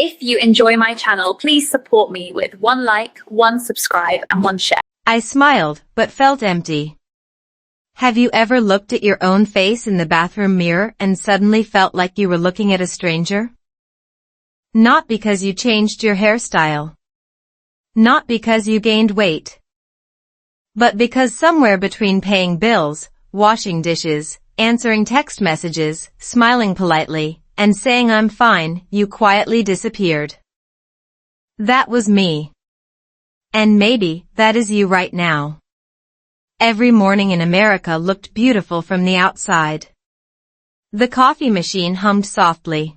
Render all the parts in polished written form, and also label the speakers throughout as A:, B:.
A: If you enjoy my channel, please support me with one like, one subscribe, and one share.
B: I smiled, but felt empty. Have you ever looked at your own face in the bathroom mirror and suddenly felt like you were looking at a stranger? Not because you changed your hairstyle. Not because you gained weight. But because somewhere between paying bills, washing dishes, answering text messages, smiling politely, and saying I'm fine, you quietly disappeared. That was me. And maybe that is you right now. Every morning in America looked beautiful from the outside. The coffee machine hummed softly.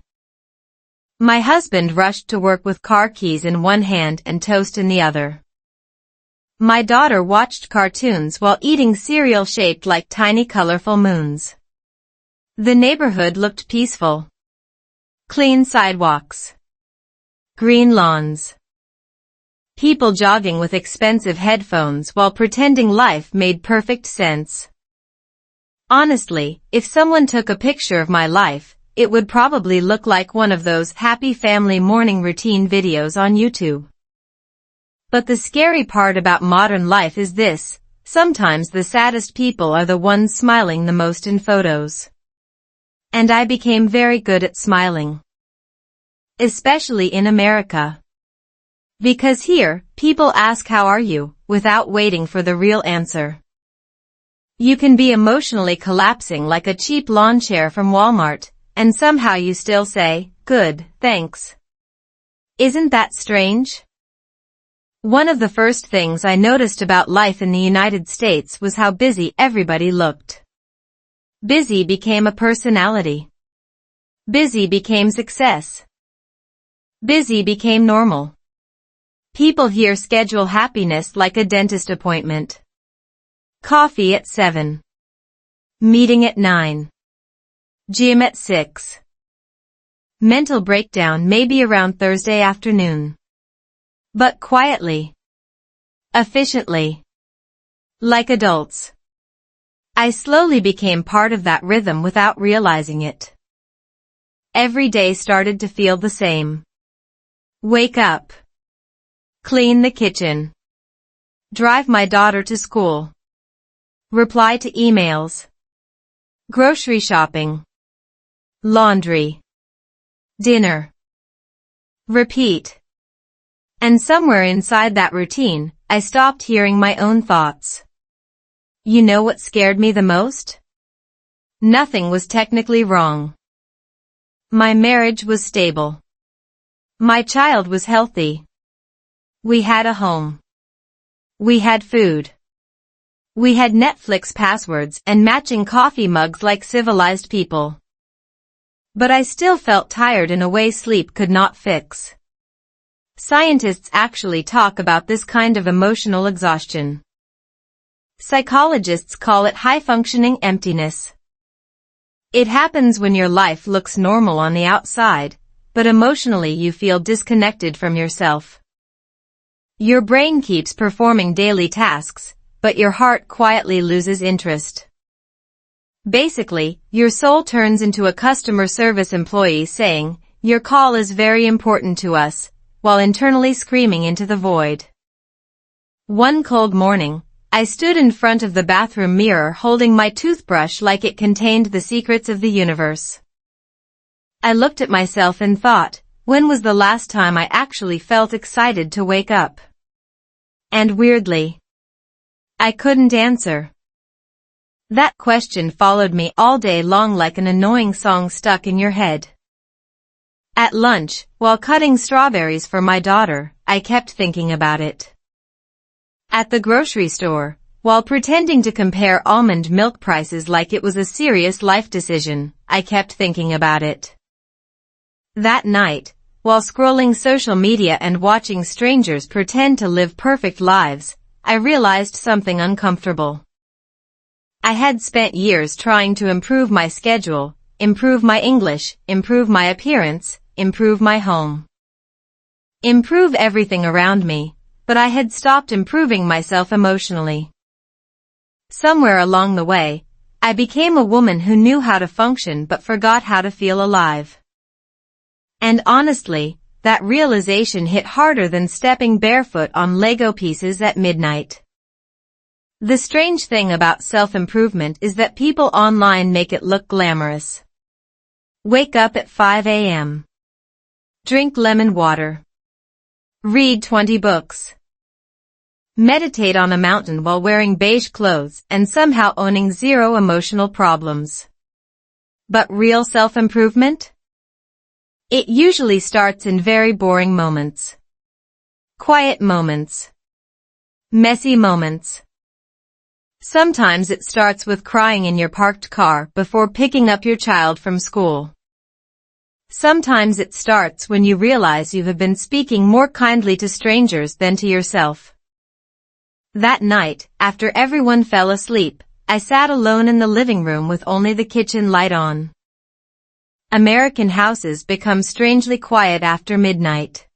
B: My husband rushed to work with car keys in one hand and toast in the other. My daughter watched cartoons while eating cereal shaped like tiny colorful moons. The neighborhood looked peaceful. Clean sidewalks. Green lawns. People jogging with expensive headphones while pretending life made perfect sense. Honestly, if someone took a picture of my life, it would probably look like one of those happy family morning routine videos on YouTube. But the scary part about modern life is this: sometimes the saddest people are the ones smiling the most in photos. And I became very good at smiling. Especially in America. Because here, people ask how are you, without waiting for the real answer. You can be emotionally collapsing like a cheap lawn chair from Walmart, and somehow you still say, good, thanks. Isn't that strange? One of the first things I noticed about life in the United States was how busy everybody looked. Busy became a personality. Busy became success. Busy became normal. People here schedule happiness like a dentist appointment. Coffee at 7. Meeting at 9. Gym at 6. Mental breakdown maybe around Thursday afternoon. But quietly. Efficiently. Like adults. I slowly became part of that rhythm without realizing it. Every day started to feel the same. Wake up. Clean the kitchen. Drive my daughter to school. Reply to emails. Grocery shopping. Laundry. Dinner. Repeat. And somewhere inside that routine, I stopped hearing my own thoughts. You know what scared me the most? Nothing was technically wrong. My marriage was stable. My child was healthy. We had a home. We had food. We had Netflix passwords and matching coffee mugs like civilized people. But I still felt tired in a way sleep could not fix. Scientists actually talk about this kind of emotional exhaustion. Psychologists call it high-functioning emptiness. It happens when your life looks normal on the outside, but emotionally you feel disconnected from yourself. Your brain keeps performing daily tasks, but your heart quietly loses interest. Basically, your soul turns into a customer service employee saying, "Your call is very important to us," while internally screaming into the void. One cold morning, I stood in front of the bathroom mirror holding my toothbrush like it contained the secrets of the universe. I looked at myself and thought, when was the last time I actually felt excited to wake up? And weirdly, I couldn't answer. That question followed me all day long like an annoying song stuck in your head. At lunch, while cutting strawberries for my daughter, I kept thinking about it. At the grocery store, while pretending to compare almond milk prices like it was a serious life decision, I kept thinking about it. That night, while scrolling social media and watching strangers pretend to live perfect lives, I realized something uncomfortable. I had spent years trying to improve my schedule, improve my English, improve my appearance, improve my home. Improve everything around me, but I had stopped improving myself emotionally. Somewhere along the way, I became a woman who knew how to function but forgot how to feel alive. And honestly, that realization hit harder than stepping barefoot on Lego pieces at midnight. The strange thing about self-improvement is that people online make it look glamorous. Wake up at 5 a.m. Drink lemon water. Read 20 books. Meditate on a mountain while wearing beige clothes and somehow owning zero emotional problems. But real self-improvement? It usually starts in very boring moments. Quiet moments. Messy moments. Sometimes it starts with crying in your parked car before picking up your child from school. Sometimes it starts when you realize you have been speaking more kindly to strangers than to yourself. That night, after everyone fell asleep, I sat alone in the living room with only the kitchen light on. American houses become strangely quiet after midnight.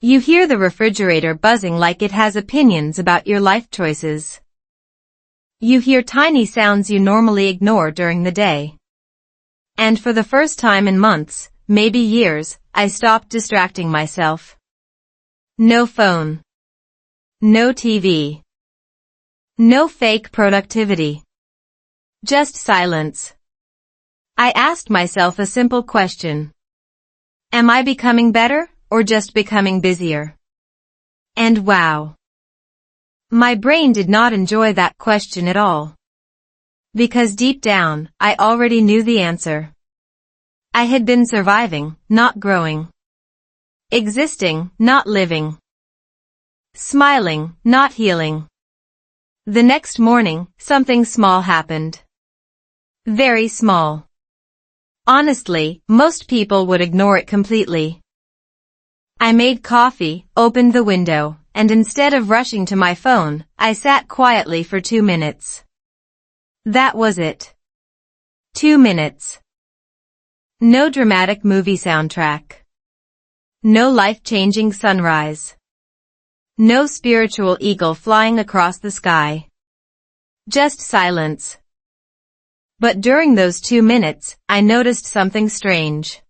B: You hear the refrigerator buzzing like it has opinions about your life choices. You hear tiny sounds you normally ignore during the day. And for the first time in months, maybe years, I stopped distracting myself. No phone. No TV. No fake productivity. Just silence. I asked myself a simple question. Am I becoming better, or just becoming busier? And wow. My brain did not enjoy that question at all. Because deep down, I already knew the answer. I had been surviving, not growing. Existing, not living. Smiling, not healing. The next morning, something small happened. Very small. Honestly, most people would ignore it completely. I made coffee, opened the window, and instead of rushing to my phone, I sat quietly for 2 minutes. That was it. 2 minutes. No dramatic movie soundtrack. No life-changing sunrise. No spiritual eagle flying across the sky. Just silence. But during those 2 minutes, I noticed something strange.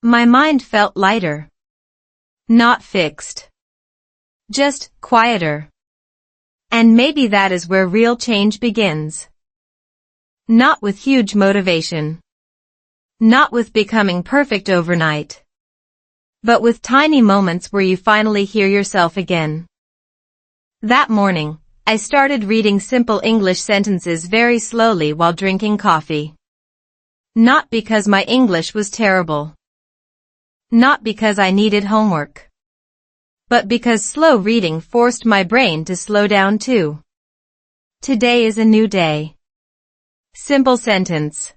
B: My mind felt lighter. Not fixed. Just quieter. And maybe that is where real change begins. Not with huge motivation. Not with becoming perfect overnight. But with tiny moments where you finally hear yourself again. That morning, I started reading simple English sentences very slowly while drinking coffee. Not because my English was terrible. Not because I needed homework. But because slow reading forced my brain to slow down too. Today is a new day. Simple sentence.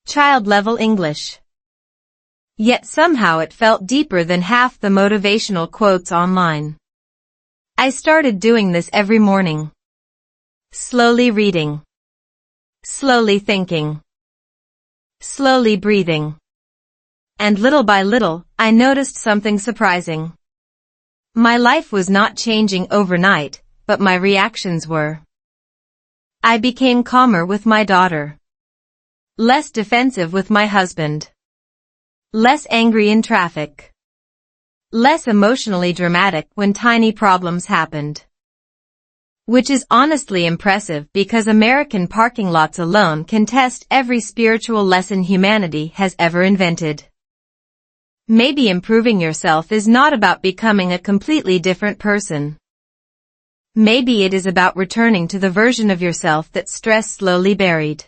B: Child-level English. Yet somehow it felt deeper than half the motivational quotes online. I started doing this every morning. Slowly reading. Slowly thinking. Slowly breathing. And little by little, I noticed something surprising. My life was not changing overnight, but my reactions were. I became calmer with my daughter. Less defensive with my husband. Less angry in traffic. Less emotionally dramatic when tiny problems happened. Which is honestly impressive because American parking lots alone can test every spiritual lesson humanity has ever invented. Maybe improving yourself is not about becoming a completely different person. Maybe it is about returning to the version of yourself that stress slowly buried.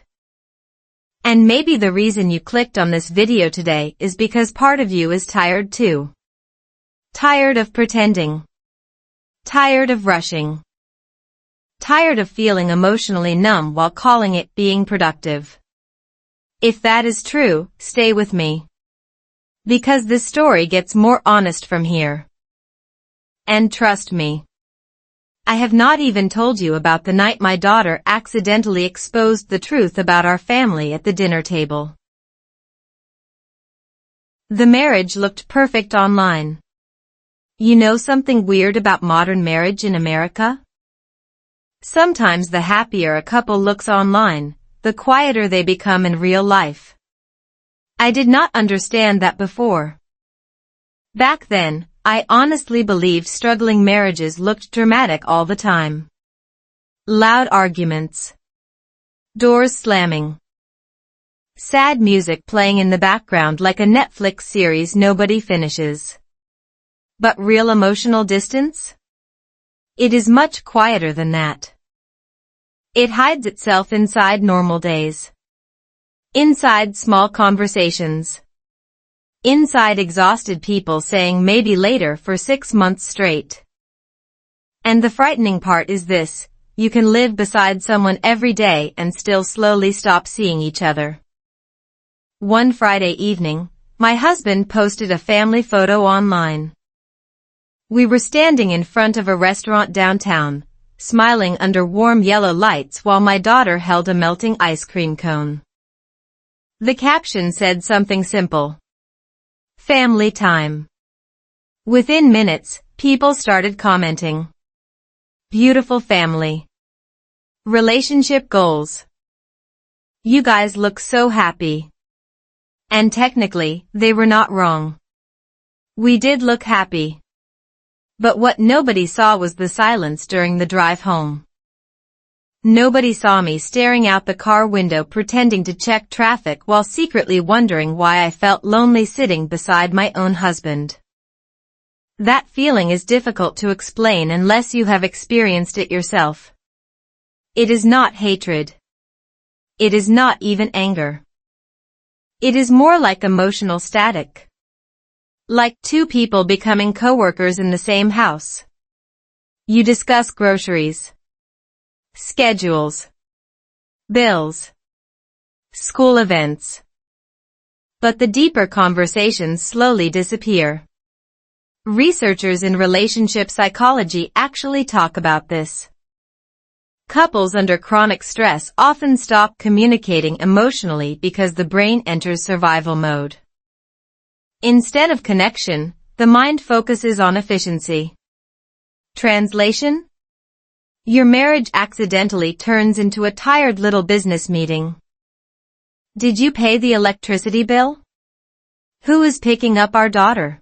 B: And maybe the reason you clicked on this video today is because part of you is tired too. Tired of pretending. Tired of rushing. Tired of feeling emotionally numb while calling it being productive. If that is true, stay with me. Because this story gets more honest from here. And trust me. I have not even told you about the night my daughter accidentally exposed the truth about our family at the dinner table. The marriage looked perfect online. You know something weird about modern marriage in America? Sometimes the happier a couple looks online, the quieter they become in real life. I did not understand that before. Back then, I honestly believed struggling marriages looked dramatic all the time. Loud arguments. Doors slamming. Sad music playing in the background like a Netflix series nobody finishes. But real emotional distance? It is much quieter than that. It hides itself inside normal days. Inside small conversations. Inside exhausted people saying maybe later for 6 months straight. And the frightening part is this, you can live beside someone every day and still slowly stop seeing each other. One Friday evening, my husband posted a family photo online. We were standing in front of a restaurant downtown, smiling under warm yellow lights while my daughter held a melting ice cream cone. The caption said something simple. Family time. Within minutes, people started commenting. Beautiful family. Relationship goals. You guys look so happy. And technically, they were not wrong. We did look happy. But what nobody saw was the silence during the drive home. Nobody saw me staring out the car window pretending to check traffic while secretly wondering why I felt lonely sitting beside my own husband. That feeling is difficult to explain unless you have experienced it yourself. It is not hatred. It is not even anger. It is more like emotional static. Like two people becoming coworkers in the same house. You discuss groceries, schedules, bills, school events. But the deeper conversations slowly disappear. Researchers in relationship psychology actually talk about this. Couples under chronic stress often stop communicating emotionally because the brain enters survival mode. Instead of connection, the mind focuses on efficiency. Translation? Your marriage accidentally turns into a tired little business meeting. Did you pay the electricity bill? Who is picking up our daughter?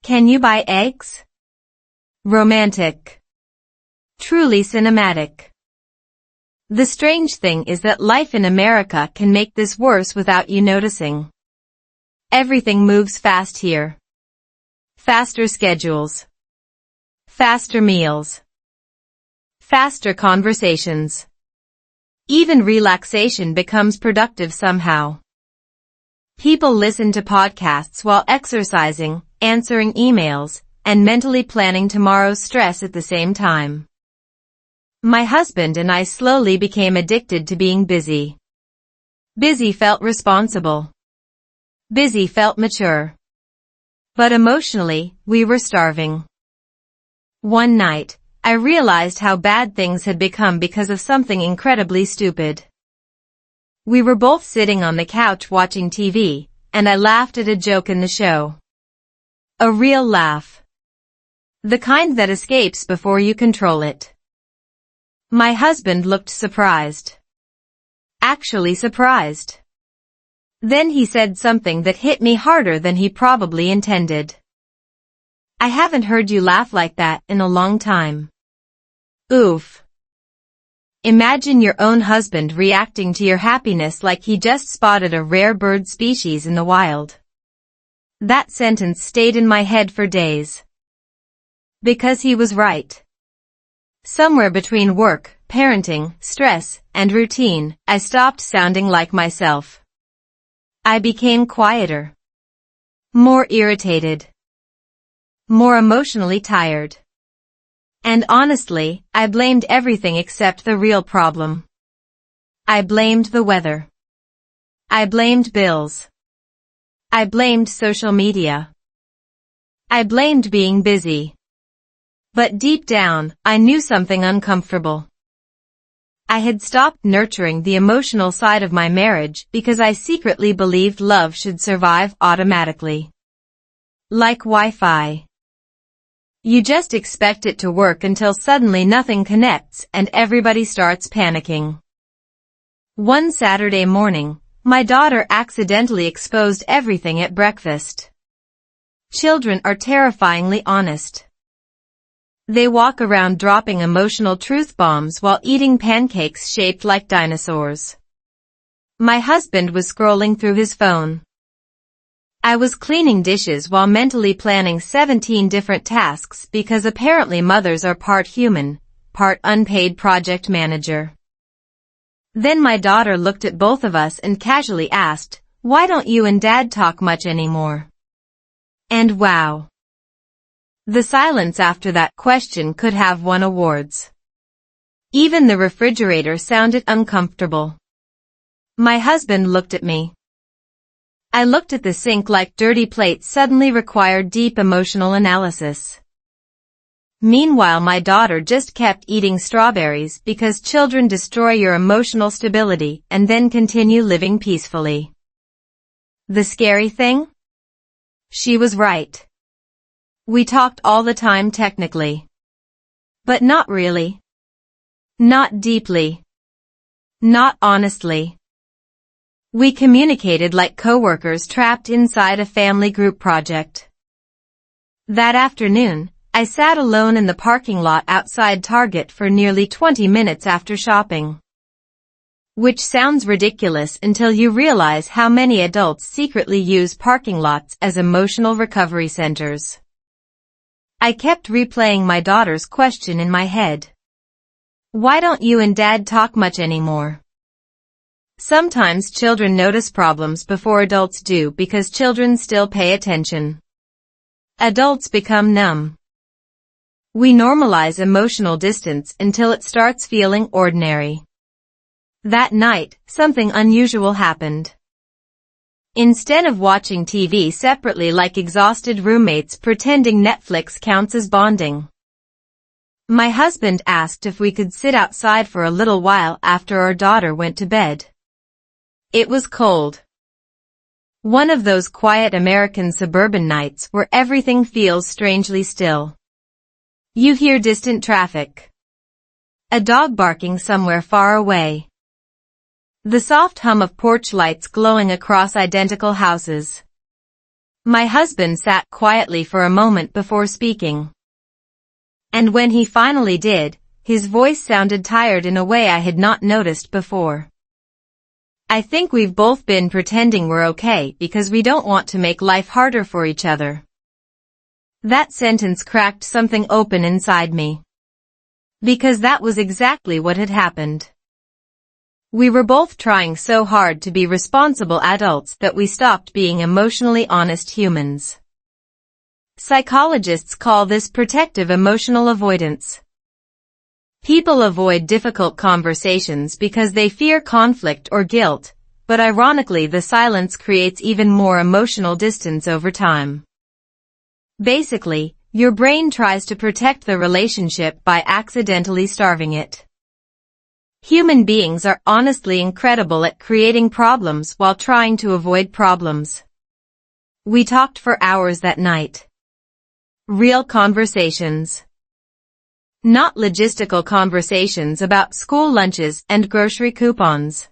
B: Can you buy eggs? Romantic. Truly cinematic. The strange thing is that life in America can make this worse without you noticing. Everything moves fast here. Faster schedules. Faster meals. Faster conversations. Even relaxation becomes productive somehow. People listen to podcasts while exercising, answering emails, and mentally planning tomorrow's stress at the same time. My husband and I slowly became addicted to being busy. Busy felt responsible. Busy felt mature. But emotionally, we were starving. One night, I realized how bad things had become because of something incredibly stupid. We were both sitting on the couch watching TV, and I laughed at a joke in the show. A real laugh. The kind that escapes before you control it. My husband looked surprised. Actually surprised. Then he said something that hit me harder than he probably intended. I haven't heard you laugh like that in a long time. Oof. Imagine your own husband reacting to your happiness like he just spotted a rare bird species in the wild. That sentence stayed in my head for days. Because he was right. Somewhere between work, parenting, stress, and routine, I stopped sounding like myself. I became quieter. More irritated. More emotionally tired. And honestly, I blamed everything except the real problem. I blamed the weather. I blamed bills. I blamed social media. I blamed being busy. But deep down, I knew something uncomfortable. I had stopped nurturing the emotional side of my marriage because I secretly believed love should survive automatically. Like Wi-Fi. You just expect it to work until suddenly nothing connects and everybody starts panicking. One Saturday morning, my daughter accidentally exposed everything at breakfast. Children are terrifyingly honest. They walk around dropping emotional truth bombs while eating pancakes shaped like dinosaurs. My husband was scrolling through his phone. I was cleaning dishes while mentally planning 17 different tasks because apparently mothers are part human, part unpaid project manager. Then my daughter looked at both of us and casually asked, "Why don't you and Dad talk much anymore?" And wow. The silence after that question could have won awards. Even the refrigerator sounded uncomfortable. My husband looked at me. I looked at the sink like dirty plates suddenly required deep emotional analysis. Meanwhile, my daughter just kept eating strawberries because children destroy your emotional stability and then continue living peacefully. The scary thing? She was right. We talked all the time technically. But not really. Not deeply. Not honestly. We communicated like coworkers trapped inside a family group project. That afternoon, I sat alone in the parking lot outside Target for nearly 20 minutes after shopping. Which sounds ridiculous until you realize how many adults secretly use parking lots as emotional recovery centers. I kept replaying my daughter's question in my head. Why don't you and Dad talk much anymore? Sometimes children notice problems before adults do because children still pay attention. Adults become numb. We normalize emotional distance until it starts feeling ordinary. That night, something unusual happened. Instead of watching TV separately like exhausted roommates pretending Netflix counts as bonding, my husband asked if we could sit outside for a little while after our daughter went to bed. It was cold. One of those quiet American suburban nights where everything feels strangely still. You hear distant traffic. A dog barking somewhere far away. The soft hum of porch lights glowing across identical houses. My husband sat quietly for a moment before speaking. And when he finally did, his voice sounded tired in a way I had not noticed before. I think we've both been pretending we're okay because we don't want to make life harder for each other. That sentence cracked something open inside me. Because that was exactly what had happened. We were both trying so hard to be responsible adults that we stopped being emotionally honest humans. Psychologists call this protective emotional avoidance. People avoid difficult conversations because they fear conflict or guilt, but ironically the silence creates even more emotional distance over time. Basically, your brain tries to protect the relationship by accidentally starving it. Human beings are honestly incredible at creating problems while trying to avoid problems. We talked for hours that night. Real conversations. Not logistical conversations about school lunches and grocery coupons.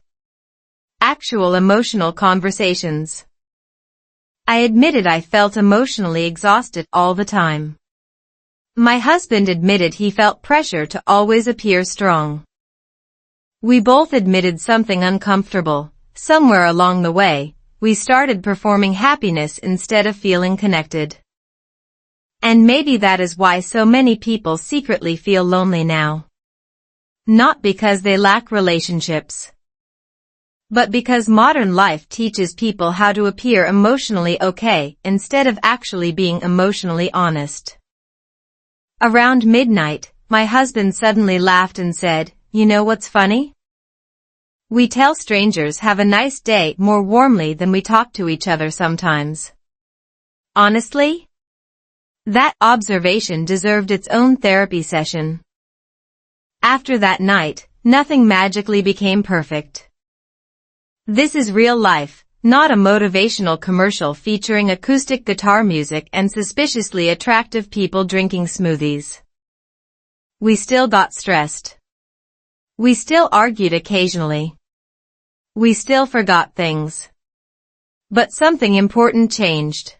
B: Actual emotional conversations. I admitted I felt emotionally exhausted all the time. My husband admitted he felt pressure to always appear strong. We both admitted something uncomfortable. Somewhere along the way, we started performing happiness instead of feeling connected. And maybe that is why so many people secretly feel lonely now. Not because they lack relationships, but because modern life teaches people how to appear emotionally okay instead of actually being emotionally honest. Around midnight, my husband suddenly laughed and said, "You know what's funny? We tell strangers have a nice day more warmly than we talk to each other sometimes." Honestly? That observation deserved its own therapy session. After that night, nothing magically became perfect. This is real life, not a motivational commercial featuring acoustic guitar music and suspiciously attractive people drinking smoothies. We still got stressed. We still argued occasionally. We still forgot things. But something important changed.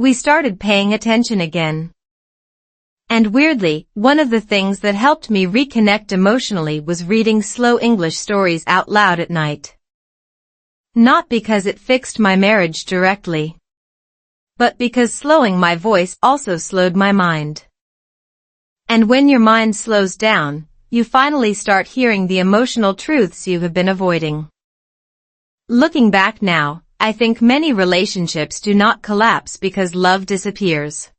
B: We started paying attention again. And weirdly, one of the things that helped me reconnect emotionally was reading slow English stories out loud at night. Not because it fixed my marriage directly, but because slowing my voice also slowed my mind. And when your mind slows down, you finally start hearing the emotional truths you have been avoiding. Looking back now, I think many relationships do not collapse because love disappears.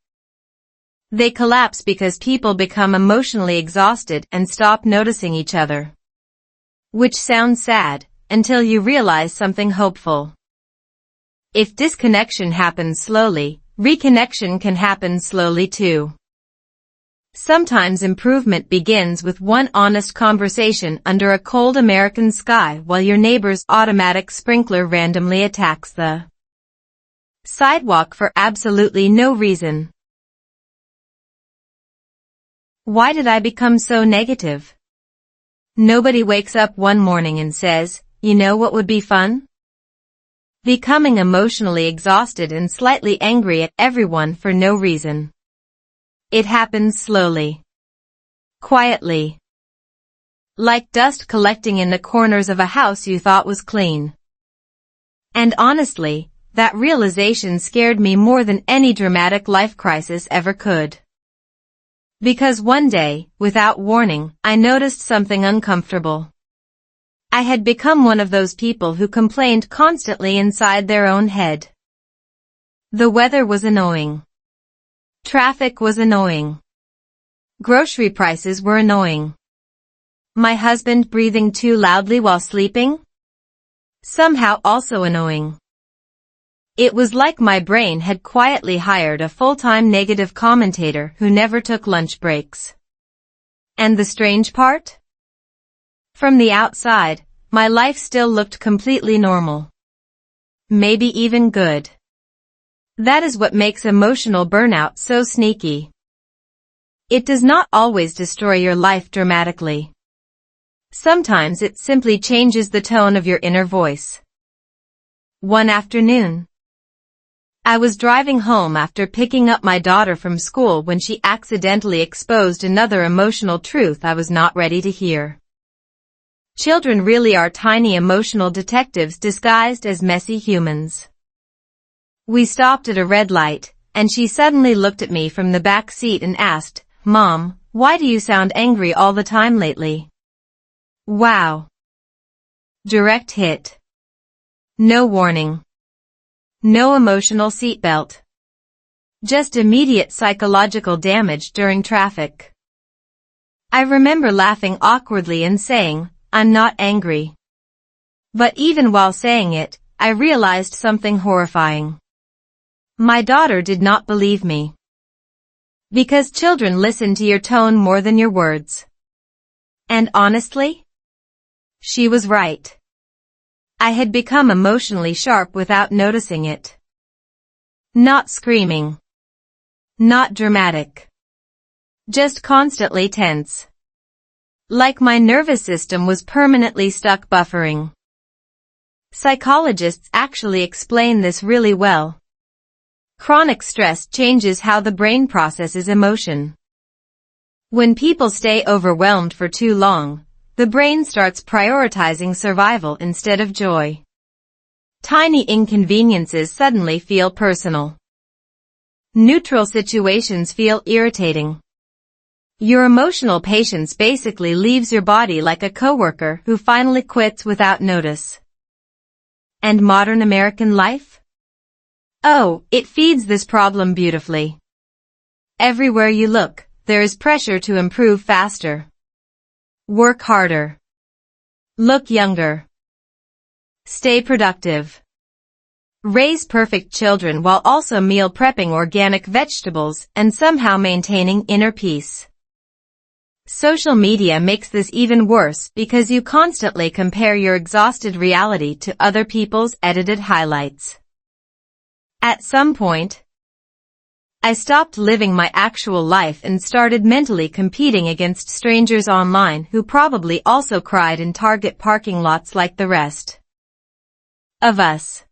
B: They collapse because people become emotionally exhausted and stop noticing each other. Which sounds sad, until you realize something hopeful. If disconnection happens slowly, reconnection can happen slowly too. Sometimes improvement begins with one honest conversation under a cold American sky while your neighbor's automatic sprinkler randomly attacks the sidewalk for absolutely no reason. Why did I become so negative? Nobody wakes up one morning and says, you know what would be fun? Becoming emotionally exhausted and slightly angry at everyone for no reason. It happens slowly. Quietly. Like dust collecting in the corners of a house you thought was clean. And honestly, that realization scared me more than any dramatic life crisis ever could. Because one day, without warning, I noticed something uncomfortable. I had become one of those people who complained constantly inside their own head. The weather was annoying. Traffic was annoying. Grocery prices were annoying. My husband breathing too loudly while sleeping? Somehow also annoying. It was like my brain had quietly hired a full-time negative commentator who never took lunch breaks. And the strange part? From the outside, my life still looked completely normal. Maybe even good. That is what makes emotional burnout so sneaky. It does not always destroy your life dramatically. Sometimes it simply changes the tone of your inner voice. One afternoon, I was driving home after picking up my daughter from school when she accidentally exposed another emotional truth I was not ready to hear. Children really are tiny emotional detectives disguised as messy humans. We stopped at a red light, and she suddenly looked at me from the back seat and asked, "Mom, why do you sound angry all the time lately?" Wow. Direct hit. No warning. No emotional seatbelt. Just immediate psychological damage during traffic. I remember laughing awkwardly and saying, "I'm not angry." But even while saying it, I realized something horrifying. My daughter did not believe me. Because children listen to your tone more than your words. And honestly, she was right. I had become emotionally sharp without noticing it. Not screaming. Not dramatic. Just constantly tense. Like my nervous system was permanently stuck buffering. Psychologists actually explain this really well. Chronic stress changes how the brain processes emotion. When people stay overwhelmed for too long, the brain starts prioritizing survival instead of joy. Tiny inconveniences suddenly feel personal. Neutral situations feel irritating. Your emotional patience basically leaves your body like a coworker who finally quits without notice. And modern American life? Oh, it feeds this problem beautifully. Everywhere you look, there is pressure to improve faster. Work harder. Look younger. Stay productive. Raise perfect children while also meal prepping organic vegetables and somehow maintaining inner peace. Social media makes this even worse because you constantly compare your exhausted reality to other people's edited highlights. At some point, I stopped living my actual life and started mentally competing against strangers online who probably also cried in Target parking lots like the rest of us.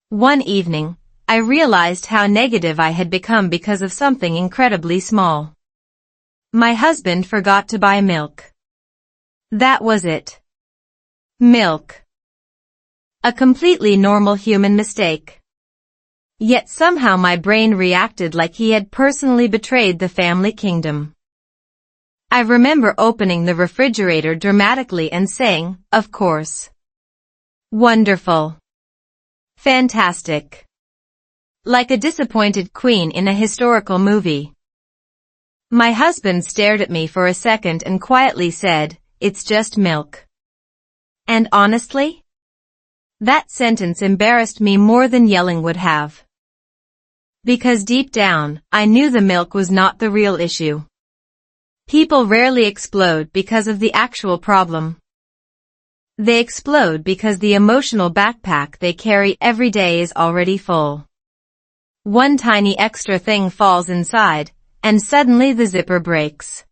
B: One evening, I realized how negative I had become because of something incredibly small. My husband forgot to buy milk. That was it. Milk. A completely normal human mistake. Yet somehow my brain reacted like he had personally betrayed the family kingdom. I remember opening the refrigerator dramatically and saying, "Of course. Wonderful. Fantastic." Like a disappointed queen in a historical movie. My husband stared at me for a second and quietly said, "It's just milk." And honestly, that sentence embarrassed me more than yelling would have. Because deep down, I knew the milk was not the real issue. People rarely explode because of the actual problem. They explode because the emotional backpack they carry every day is already full. One tiny extra thing falls inside, and suddenly the zipper breaks.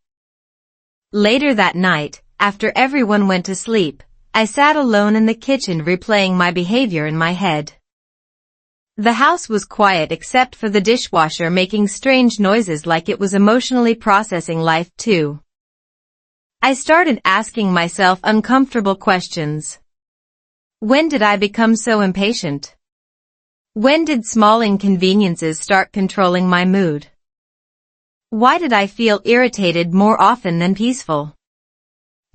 B: Later that night, after everyone went to sleep, I sat alone in the kitchen replaying my behavior in my head. The house was quiet except for the dishwasher making strange noises like it was emotionally processing life too. I started asking myself uncomfortable questions. When did I become so impatient? When did small inconveniences start controlling my mood? Why did I feel irritated more often than peaceful?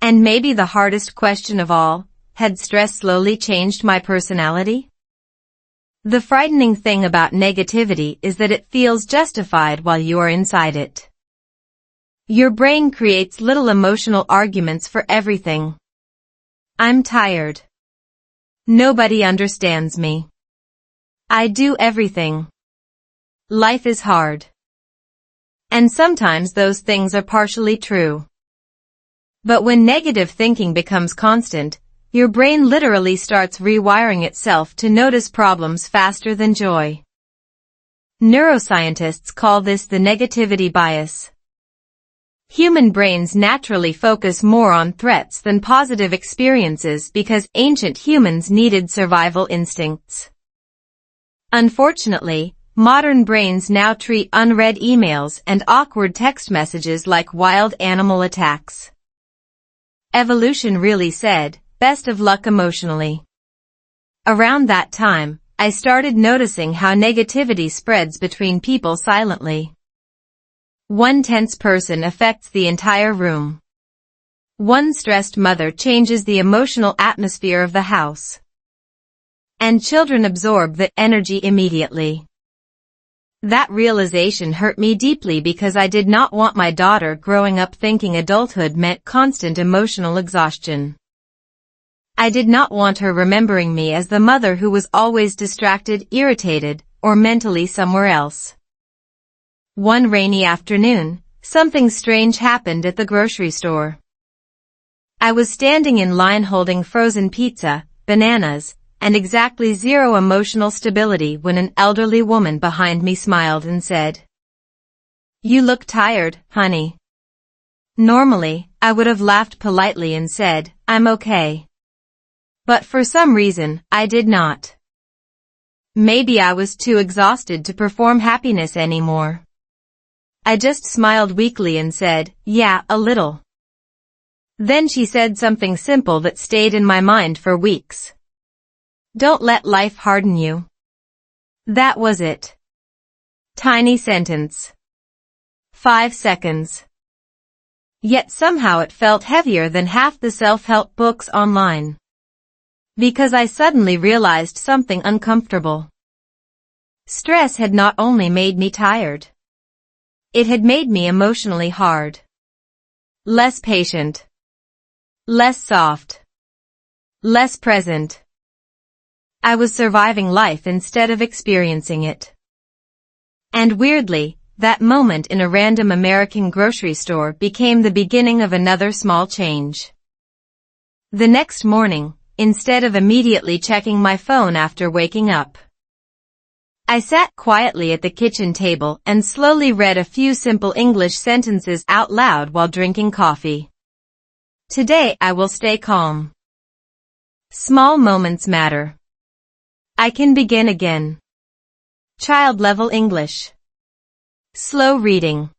B: And maybe the hardest question of all, had stress slowly changed my personality? The frightening thing about negativity is that it feels justified while you are inside it. Your brain creates little emotional arguments for everything. I'm tired. Nobody understands me. I do everything. Life is hard. And sometimes those things are partially true. But when negative thinking becomes constant, your brain literally starts rewiring itself to notice problems faster than joy. Neuroscientists call this the negativity bias. Human brains naturally focus more on threats than positive experiences because ancient humans needed survival instincts. Unfortunately, modern brains now treat unread emails and awkward text messages like wild animal attacks. Evolution really said, "Best of luck emotionally." Around that time, I started noticing how negativity spreads between people silently. One tense person affects the entire room. One stressed mother changes the emotional atmosphere of the house. And children absorb the energy immediately. That realization hurt me deeply because I did not want my daughter growing up thinking adulthood meant constant emotional exhaustion. I did not want her remembering me as the mother who was always distracted, irritated, or mentally somewhere else. One rainy afternoon, something strange happened at the grocery store. I was standing in line holding frozen pizza, bananas, and exactly zero emotional stability when an elderly woman behind me smiled and said, "You look tired, honey." Normally, I would have laughed politely and said, "I'm okay." But for some reason, I did not. Maybe I was too exhausted to perform happiness anymore. I just smiled weakly and said, "Yeah, a little." Then she said something simple that stayed in my mind for weeks. "Don't let life harden you." That was it. Tiny sentence. 5 seconds. Yet somehow it felt heavier than half the self-help books online. Because I suddenly realized something uncomfortable. Stress had not only made me tired. It had made me emotionally hard. Less patient. Less soft. Less present. I was surviving life instead of experiencing it. And weirdly, that moment in a random American grocery store became the beginning of another small change. The next morning, instead of immediately checking my phone after waking up, I sat quietly at the kitchen table and slowly read a few simple English sentences out loud while drinking coffee. Today I will stay calm. Small moments matter. I can begin again. Child-level English. Slow reading.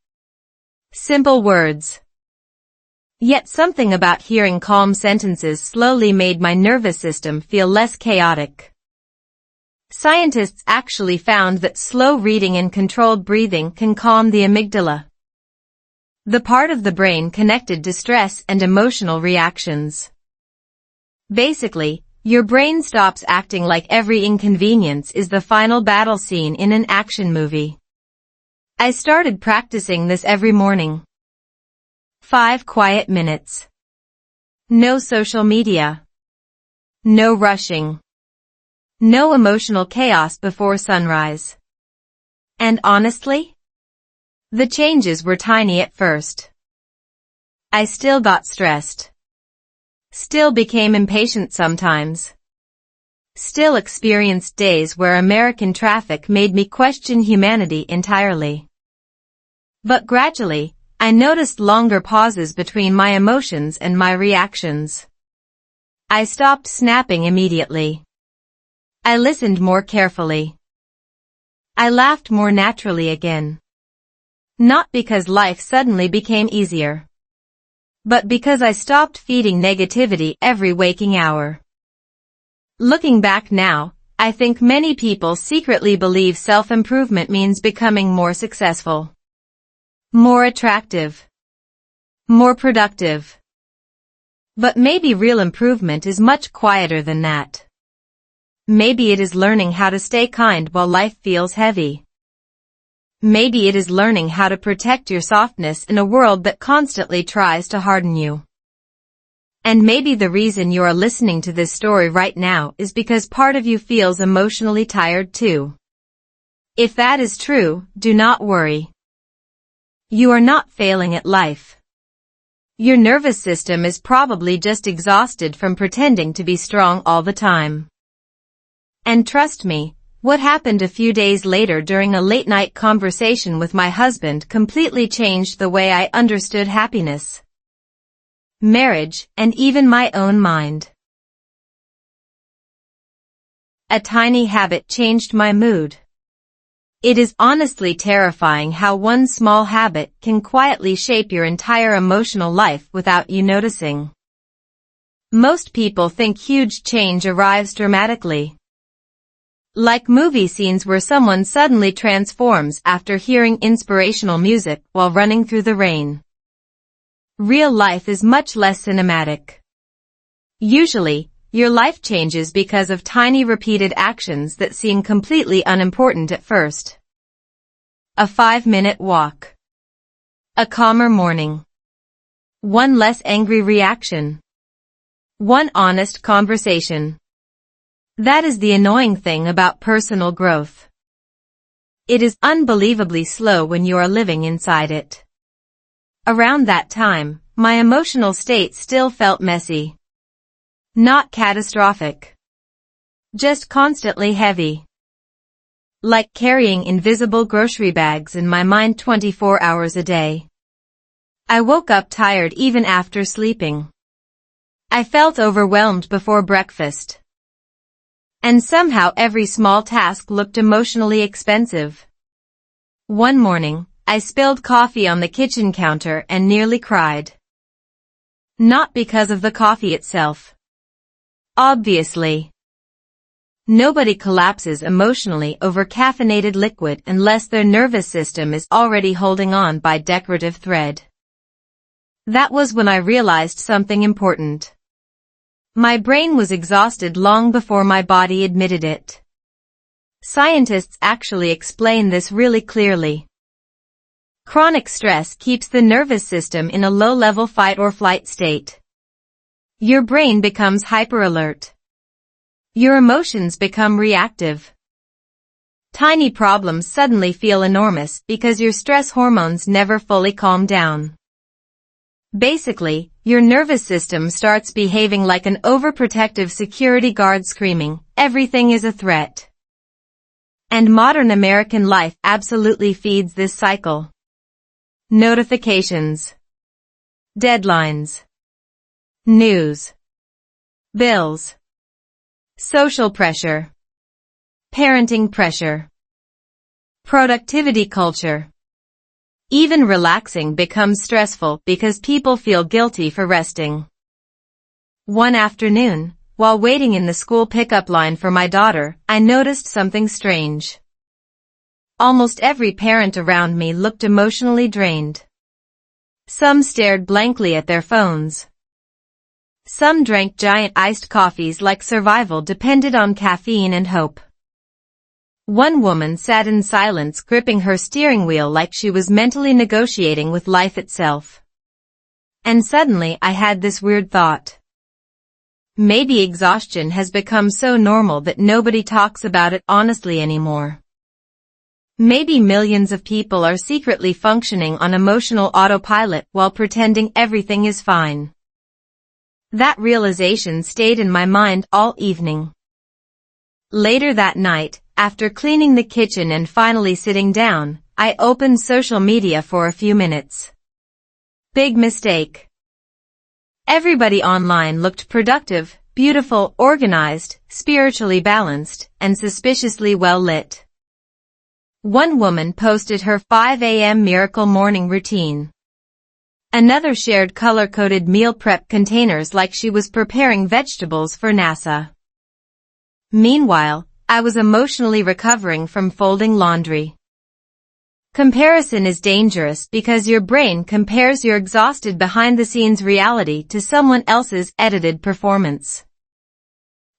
B: Simple words. Yet something about hearing calm sentences slowly made my nervous system feel less chaotic. Scientists actually found that slow reading and controlled breathing can calm the amygdala, the part of the brain connected to stress and emotional reactions. Basically, your brain stops acting like every inconvenience is the final battle scene in an action movie. I started practicing this every morning. 5 quiet minutes. No social media. No rushing. No emotional chaos before sunrise. And honestly, the changes were tiny at first. I still got stressed. Still became impatient sometimes. Still experienced days where American traffic made me question humanity entirely. But gradually, I noticed longer pauses between my emotions and my reactions. I stopped snapping immediately. I listened more carefully. I laughed more naturally again. Not because life suddenly became easier, but because I stopped feeding negativity every waking hour. Looking back now, I think many people secretly believe self-improvement means becoming more successful, more attractive, more productive. But maybe real improvement is much quieter than that. Maybe it is learning how to stay kind while life feels heavy. Maybe it is learning how to protect your softness in a world that constantly tries to harden you. And maybe the reason you are listening to this story right now is because part of you feels emotionally tired too. If that is true, do not worry. You are not failing at life. Your nervous system is probably just exhausted from pretending to be strong all the time. And trust me, what happened a few days later during a late-night conversation with my husband completely changed the way I understood happiness, marriage, and even my own mind. A tiny habit changed my mood. It is honestly terrifying how one small habit can quietly shape your entire emotional life without you noticing. Most people think huge change arrives dramatically, like movie scenes where someone suddenly transforms after hearing inspirational music while running through the rain. Real life is much less cinematic. Usually, your life changes because of tiny repeated actions that seem completely unimportant at first. A 5-minute walk. A calmer morning. One less angry reaction. One honest conversation. That is the annoying thing about personal growth. It is unbelievably slow when you are living inside it. Around that time, my emotional state still felt messy. Not catastrophic. Just constantly heavy. Like carrying invisible grocery bags in my mind 24 hours a day. I woke up tired even after sleeping. I felt overwhelmed before breakfast. And somehow every small task looked emotionally expensive. One morning, I spilled coffee on the kitchen counter and nearly cried. Not because of the coffee itself. Obviously. Nobody collapses emotionally over caffeinated liquid unless their nervous system is already holding on by decorative thread. That was when I realized something important. My brain was exhausted long before my body admitted it. Scientists actually explain this really clearly. Chronic stress keeps the nervous system in a low-level fight or flight state. Your brain becomes hyper-alert. Your emotions become reactive. Tiny problems suddenly feel enormous because your stress hormones never fully calm down. Basically, your nervous system starts behaving like an overprotective security guard screaming, "Everything is a threat." And modern American life absolutely feeds this cycle. Notifications. Deadlines. News. Bills. Social pressure. Parenting pressure. Productivity culture. Even relaxing becomes stressful because people feel guilty for resting. One afternoon, while waiting in the school pickup line for my daughter, I noticed something strange. Almost every parent around me looked emotionally drained. Some stared blankly at their phones. Some drank giant iced coffees like survival depended on caffeine and hope. One woman sat in silence, gripping her steering wheel like she was mentally negotiating with life itself. And suddenly I had this weird thought. Maybe exhaustion has become so normal that nobody talks about it honestly anymore. Maybe millions of people are secretly functioning on emotional autopilot while pretending everything is fine. That realization stayed in my mind all evening. Later that night, after cleaning the kitchen and finally sitting down, I opened social media for a few minutes. Big mistake. Everybody online looked productive, beautiful, organized, spiritually balanced, and suspiciously well lit. One woman posted her 5 a.m. miracle morning routine. Another shared color-coded meal prep containers like she was preparing vegetables for NASA. Meanwhile, I was emotionally recovering from folding laundry. Comparison is dangerous because your brain compares your exhausted behind-the-scenes reality to someone else's edited performance.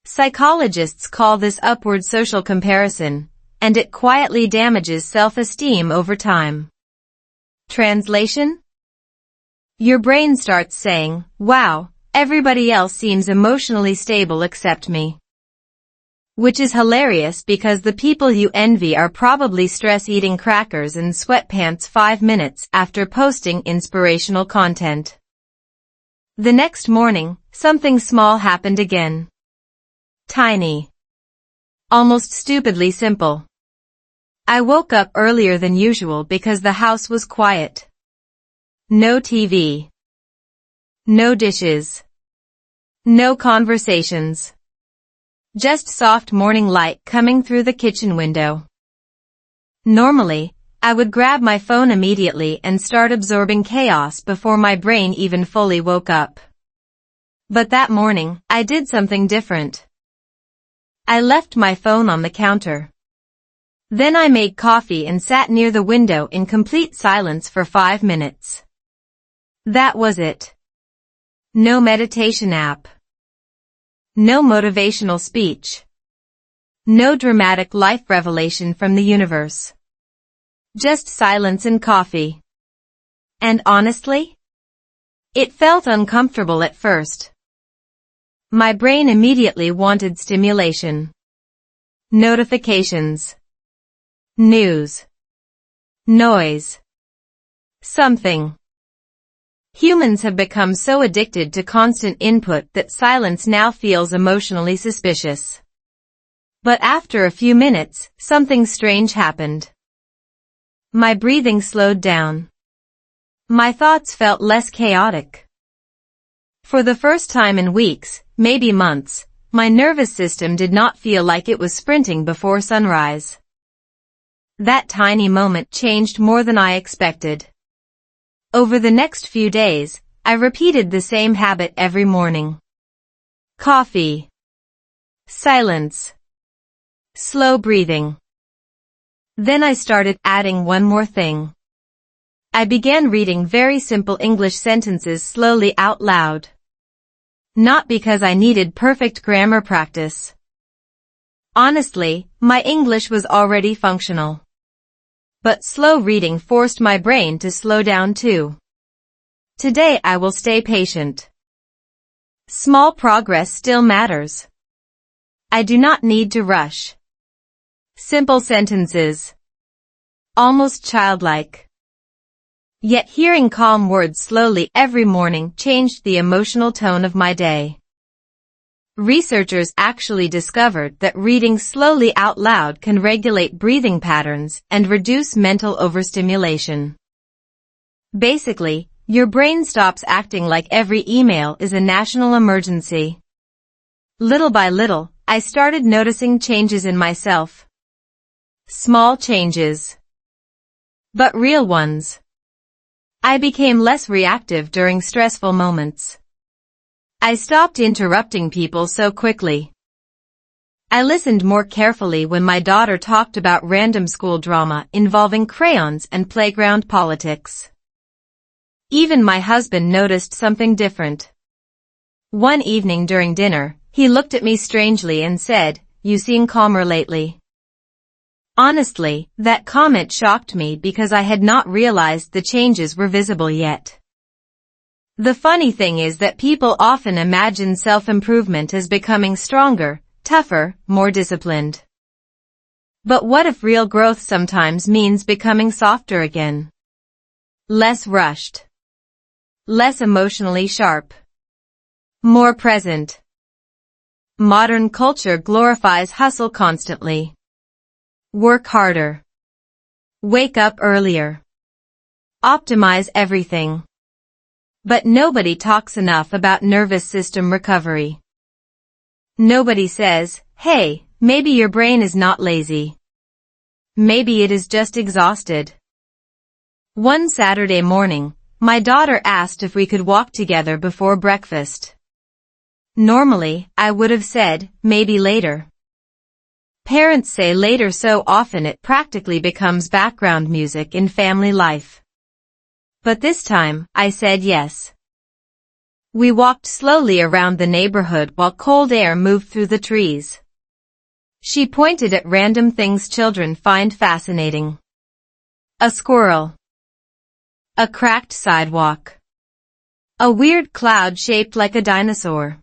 B: Psychologists call this upward social comparison, and it quietly damages self-esteem over time. Translation? Your brain starts saying, "Wow, everybody else seems emotionally stable except me." Which is hilarious because the people you envy are probably stress-eating crackers in sweatpants 5 minutes after posting inspirational content. The next morning, something small happened again. Tiny. Almost stupidly simple. I woke up earlier than usual because the house was quiet. No TV. No dishes. No conversations. Just soft morning light coming through the kitchen window. Normally, I would grab my phone immediately and start absorbing chaos before my brain even fully woke up. But that morning, I did something different. I left my phone on the counter. Then I made coffee and sat near the window in complete silence for 5 minutes. That was it. No meditation app. No motivational speech. No dramatic life revelation from the universe. Just silence and coffee. And honestly, it felt uncomfortable at first. My brain immediately wanted stimulation. Notifications. News. Noise. Something. Humans have become so addicted to constant input that silence now feels emotionally suspicious. But after a few minutes, something strange happened. My breathing slowed down. My thoughts felt less chaotic. For the first time in weeks, maybe months, my nervous system did not feel like it was sprinting before sunrise. That tiny moment changed more than I expected. Over the next few days, I repeated the same habit every morning. Coffee. Silence. Slow breathing. Then I started adding one more thing. I began reading very simple English sentences slowly out loud. Not because I needed perfect grammar practice. Honestly, my English was already functional. But slow reading forced my brain to slow down too. Today I will stay patient. Small progress still matters. I do not need to rush. Simple sentences. Almost childlike. Yet hearing calm words slowly every morning changed the emotional tone of my day. Researchers actually discovered that reading slowly out loud can regulate breathing patterns and reduce mental overstimulation. Basically, your brain stops acting like every email is a national emergency. Little by little, I started noticing changes in myself. Small changes. but real ones. I became less reactive during stressful moments. I stopped interrupting people so quickly. I listened more carefully when my daughter talked about random school drama involving crayons and playground politics. Even my husband noticed something different. One evening during dinner, he looked at me strangely and said, "You seem calmer lately." Honestly, that comment shocked me because I had not realized the changes were visible yet. The funny thing is that people often imagine self-improvement as becoming stronger, tougher, more disciplined. But what if real growth sometimes means becoming softer again? Less rushed. Less emotionally sharp. More present. Modern culture glorifies hustle constantly. Work harder. Wake up earlier. Optimize everything. But nobody talks enough about nervous system recovery. Nobody says, "Hey, maybe your brain is not lazy. Maybe it is just exhausted." One Saturday morning, my daughter asked if we could walk together before breakfast. Normally, I would have said, "Maybe later." Parents say later so often it practically becomes background music in family life. But this time, I said yes. We walked slowly around the neighborhood while cold air moved through the trees. She pointed at random things children find fascinating. A squirrel. A cracked sidewalk. A weird cloud shaped like a dinosaur.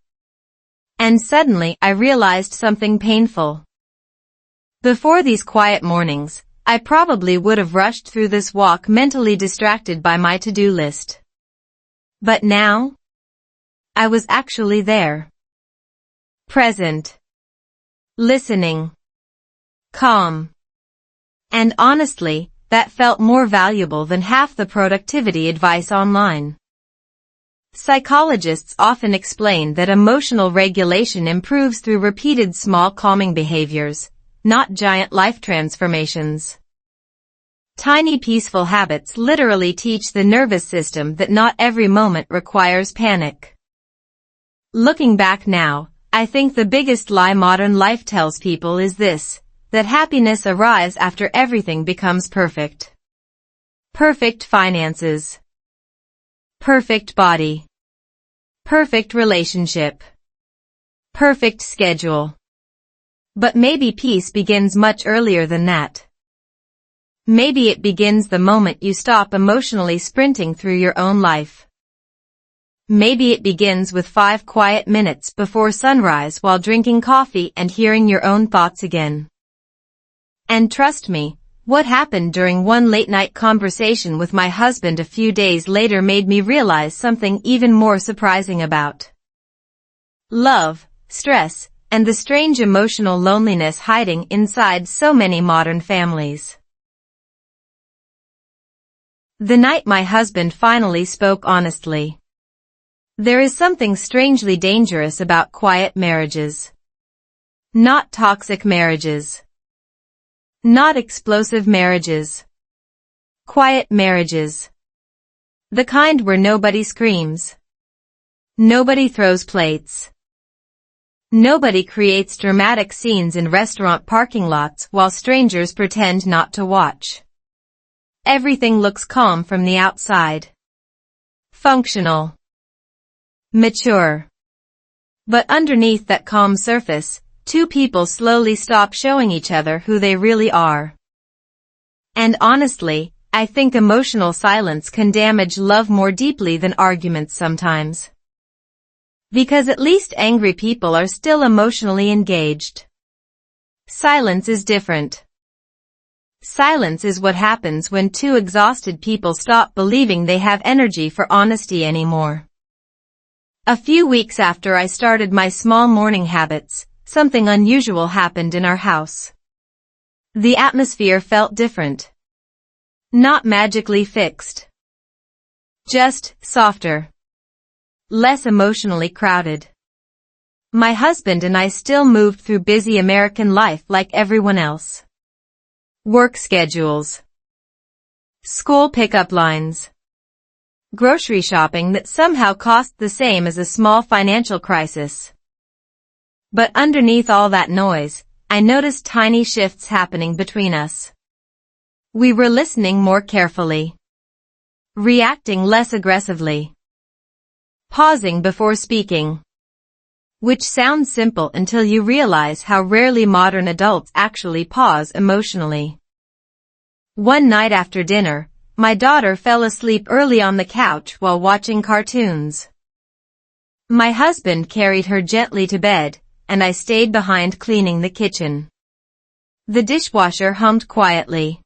B: And suddenly I realized something painful. Before these quiet mornings, I probably would have rushed through this walk mentally distracted by my to-do list. But now, I was actually there. Present. Listening. Calm. And honestly, that felt more valuable than half the productivity advice online. Psychologists often explain that emotional regulation improves through repeated small calming behaviors, not giant life transformations. Tiny peaceful habits literally teach the nervous system that not every moment requires panic. Looking back now, I think the biggest lie modern life tells people is this, that happiness arrives after everything becomes perfect. Perfect finances. Perfect body. Perfect relationship. Perfect schedule. But maybe peace begins much earlier than that. Maybe it begins the moment you stop emotionally sprinting through your own life. Maybe it begins with 5 quiet minutes before sunrise while drinking coffee and hearing your own thoughts again. And trust me, what happened during one late-night conversation with my husband a few days later made me realize something even more surprising about love, stress, and the strange emotional loneliness hiding inside so many modern families. The night my husband finally spoke honestly. There is something strangely dangerous about quiet marriages. Not toxic marriages. Not explosive marriages. Quiet marriages. The kind where nobody screams. Nobody throws plates. Nobody creates dramatic scenes in restaurant parking lots while strangers pretend not to watch. Everything looks calm from the outside. Functional. Mature. But underneath that calm surface, two people slowly stop showing each other who they really are. And honestly, I think emotional silence can damage love more deeply than arguments sometimes. Because at least angry people are still emotionally engaged. Silence is different. Silence is what happens when two exhausted people stop believing they have energy for honesty anymore. A few weeks after I started my small morning habits, something unusual happened in our house. The atmosphere felt different. Not magically fixed. Just softer. Less emotionally crowded. My husband and I still moved through busy American life like everyone else. Work schedules. school pickup lines, grocery shopping that somehow cost the same as a small financial crisis. But underneath all that noise, I noticed tiny shifts happening between us. We were listening more carefully, reacting less aggressively, pausing before speaking. Which sounds simple until you realize how rarely modern adults actually pause emotionally. One night after dinner, my daughter fell asleep early on the couch while watching cartoons. My husband carried her gently to bed, and I stayed behind cleaning the kitchen. The dishwasher hummed quietly.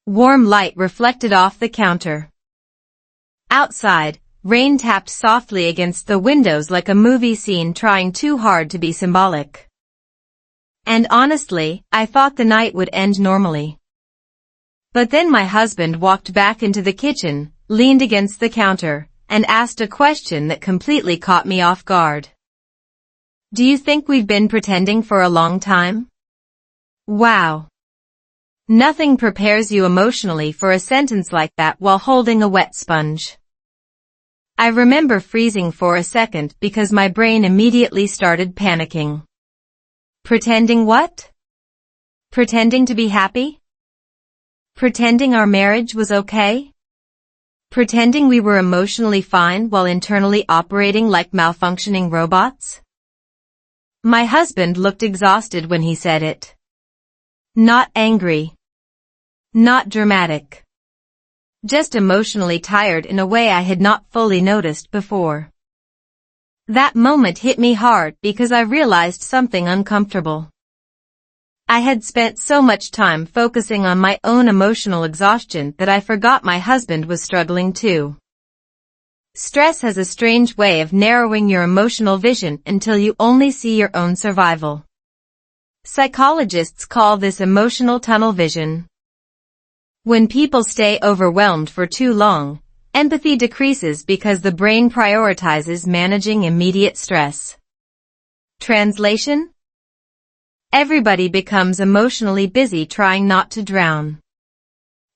B: Warm light reflected off the counter. Outside, rain tapped softly against the windows like a movie scene trying too hard to be symbolic. And honestly, I thought the night would end normally. But then my husband walked back into the kitchen, leaned against the counter, and asked a question that completely caught me off guard. Do you think we've been pretending for a long time? Wow. Nothing prepares you emotionally for a sentence like that while holding a wet sponge. I remember freezing for a second because my brain immediately started panicking. Pretending what? Pretending to be happy? Pretending our marriage was okay? Pretending we were emotionally fine while internally operating like malfunctioning robots? My husband looked exhausted when he said it. Not angry. Not dramatic. Just emotionally tired in a way I had not fully noticed before. That moment hit me hard because I realized something uncomfortable. I had spent so much time focusing on my own emotional exhaustion that I forgot my husband was struggling too. Stress has a strange way of narrowing your emotional vision until you only see your own survival. Psychologists call this emotional tunnel vision. When people stay overwhelmed for too long, empathy decreases because the brain prioritizes managing immediate stress. Translation? Everybody becomes emotionally busy trying not to drown.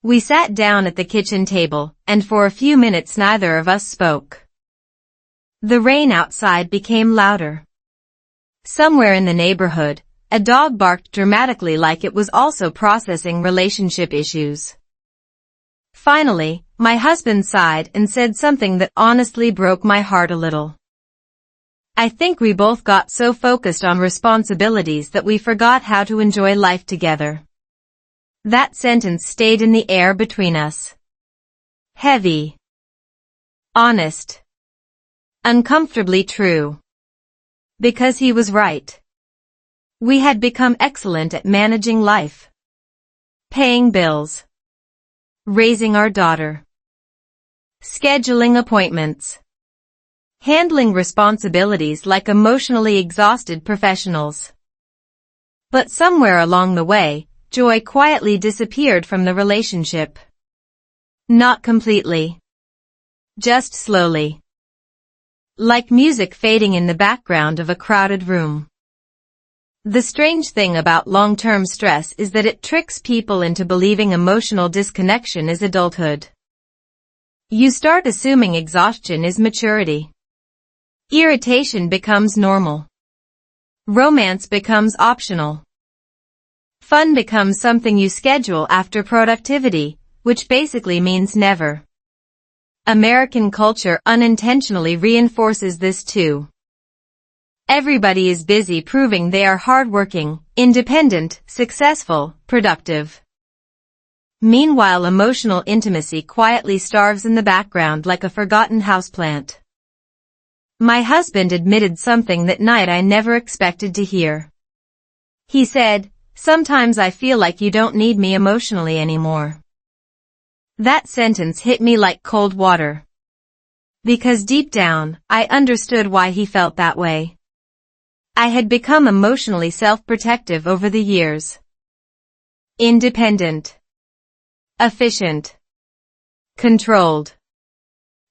B: We sat down at the kitchen table, and for a few minutes neither of us spoke. The rain outside became louder. Somewhere in the neighborhood, a dog barked dramatically like it was also processing relationship issues. Finally, my husband sighed and said something that honestly broke my heart a little. I think we both got so focused on responsibilities that we forgot how to enjoy life together. That sentence stayed in the air between us. Heavy. Honest. Uncomfortably true. Because he was right. We had become excellent at managing life. Paying bills. Raising our daughter. Scheduling appointments. Handling responsibilities like emotionally exhausted professionals. But somewhere along the way, joy quietly disappeared from the relationship. Not completely. Just slowly. Like music fading in the background of a crowded room. The strange thing about long-term stress is that it tricks people into believing emotional disconnection is adulthood. You start assuming exhaustion is maturity. Irritation becomes normal. Romance becomes optional. Fun becomes something you schedule after productivity, which basically means never. American culture unintentionally reinforces this too. Everybody is busy proving they are hardworking, independent, successful, productive. Meanwhile, emotional intimacy quietly starves in the background like a forgotten houseplant. My husband admitted something that night I never expected to hear. He said, "Sometimes I feel like you don't need me emotionally anymore." That sentence hit me like cold water. Because deep down, I understood why he felt that way. I had become emotionally self-protective over the years. Independent. Efficient. Controlled.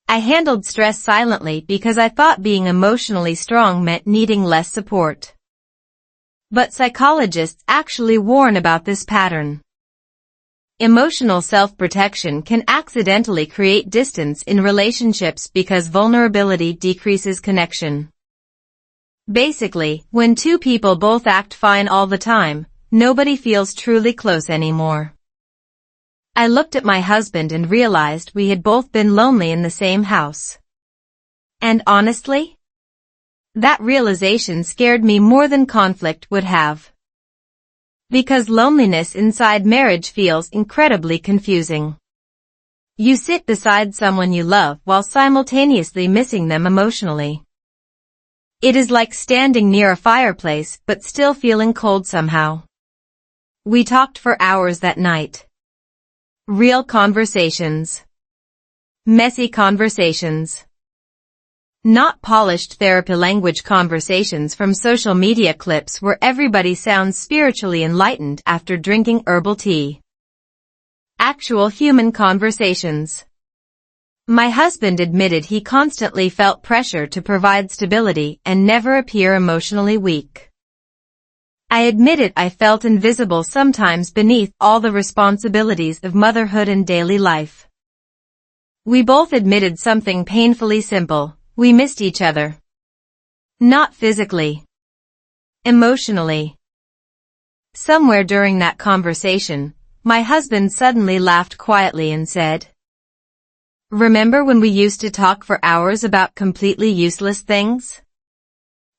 B: I handled stress silently because I thought being emotionally strong meant needing less support. But psychologists actually warn about this pattern. Emotional self-protection can accidentally create distance in relationships because vulnerability decreases connection. Basically, when two people both act fine all the time, nobody feels truly close anymore. I looked at my husband and realized we had both been lonely in the same house. And honestly, that realization scared me more than conflict would have. Because loneliness inside marriage feels incredibly confusing. You sit beside someone you love while simultaneously missing them emotionally. It is like standing near a fireplace but still feeling cold somehow. We talked for hours that night. Real conversations. Messy conversations. Not polished therapy language conversations from social media clips where everybody sounds spiritually enlightened after drinking herbal tea. Actual human conversations. My husband admitted he constantly felt pressure to provide stability and never appear emotionally weak. I admitted I felt invisible sometimes beneath all the responsibilities of motherhood and daily life. We both admitted something painfully simple. We missed each other. Not physically. Emotionally. Somewhere during that conversation, my husband suddenly laughed quietly and said, "Remember when we used to talk for hours about completely useless things?"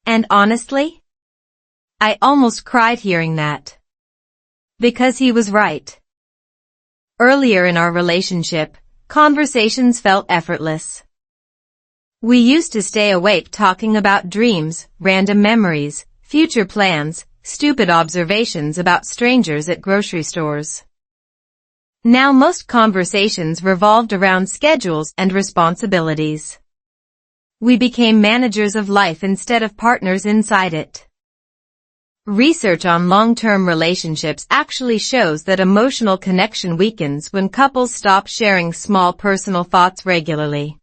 B: And honestly, I almost cried hearing that. Because he was right. Earlier in our relationship, conversations felt effortless. We used to stay awake talking about dreams, random memories, future plans, stupid observations about strangers at grocery stores. Now most conversations revolved around schedules and responsibilities. We became managers of life instead of partners inside it. Research on long-term relationships actually shows that emotional connection weakens when couples stop sharing small personal thoughts regularly.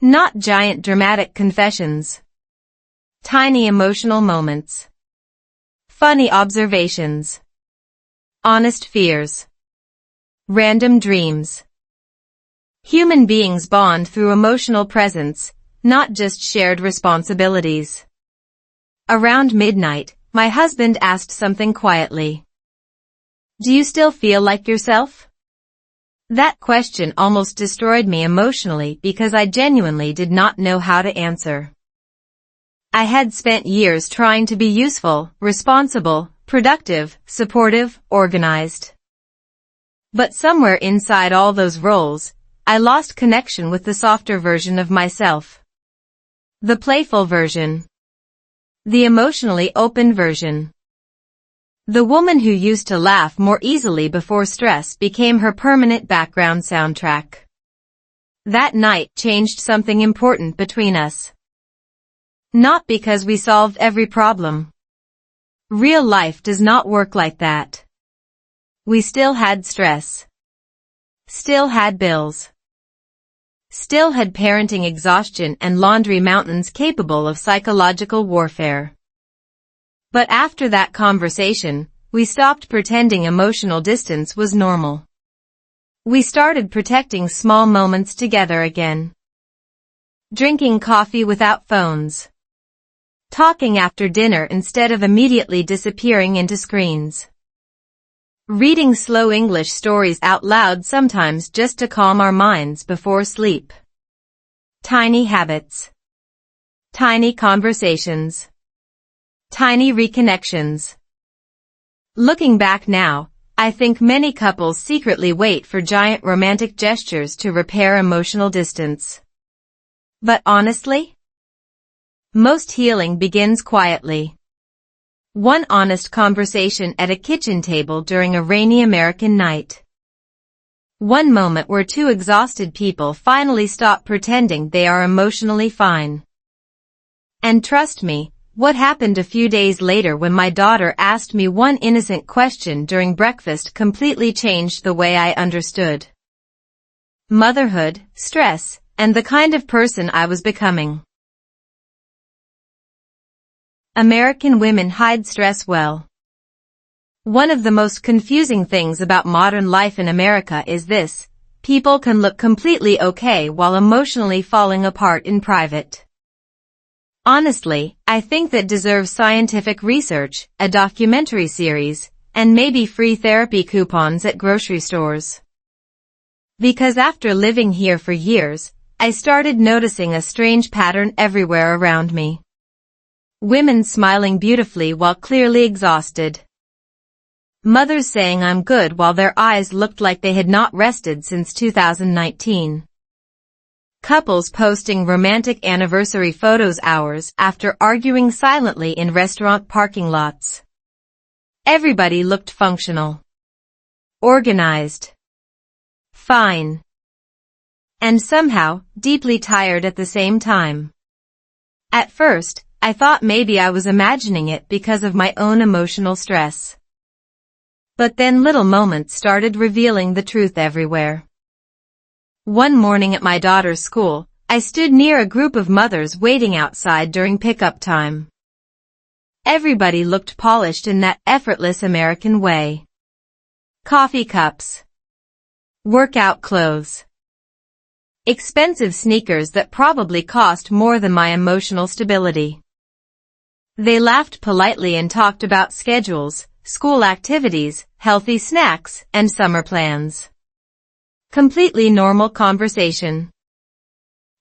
B: Not giant dramatic confessions. Tiny emotional moments. Funny observations. Honest fears. Random dreams. Human beings bond through emotional presence, not just shared responsibilities. Around midnight, my husband asked something quietly. "Do you still feel like yourself?" That question almost destroyed me emotionally because I genuinely did not know how to answer. I had spent years trying to be useful, responsible, productive, supportive, organized. But somewhere inside all those roles, I lost connection with the softer version of myself. The playful version. The emotionally open version. The woman who used to laugh more easily before stress became her permanent background soundtrack. That night changed something important between us. Not because we solved every problem. Real life does not work like that. We still had stress. Still had bills. Still had parenting exhaustion and laundry mountains capable of psychological warfare. But after that conversation, we stopped pretending emotional distance was normal. We started protecting small moments together again. Drinking coffee without phones. Talking after dinner instead of immediately disappearing into screens. Reading slow English stories out loud sometimes just to calm our minds before sleep. Tiny habits. Tiny conversations. Tiny reconnections. Looking back now, I think many couples secretly wait for giant romantic gestures to repair emotional distance. But honestly, most healing begins quietly. One honest conversation at a kitchen table during a rainy American night. One moment where two exhausted people finally stop pretending they are emotionally fine. And trust me, what happened a few days later when my daughter asked me one innocent question during breakfast completely changed the way I understood motherhood, stress, and the kind of person I was becoming. American women hide stress well. One of the most confusing things about modern life in America is this: people can look completely okay while emotionally falling apart in private. Honestly, I think that deserves scientific research, a documentary series, and maybe free therapy coupons at grocery stores. Because after living here for years, I started noticing a strange pattern everywhere around me. Women smiling beautifully while clearly exhausted. Mothers saying I'm good while their eyes looked like they had not rested since 2019. Couples posting romantic anniversary photos hours after arguing silently in restaurant parking lots. Everybody looked functional, organized, fine, and somehow deeply tired at the same time. At first, I thought maybe I was imagining it because of my own emotional stress. But then little moments started revealing the truth everywhere. One morning at my daughter's school, I stood near a group of mothers waiting outside during pickup time. Everybody looked polished in that effortless American way. Coffee cups, workout clothes, expensive sneakers that probably cost more than my emotional stability. They laughed politely and talked about schedules, school activities, healthy snacks, and summer plans. Completely normal conversation.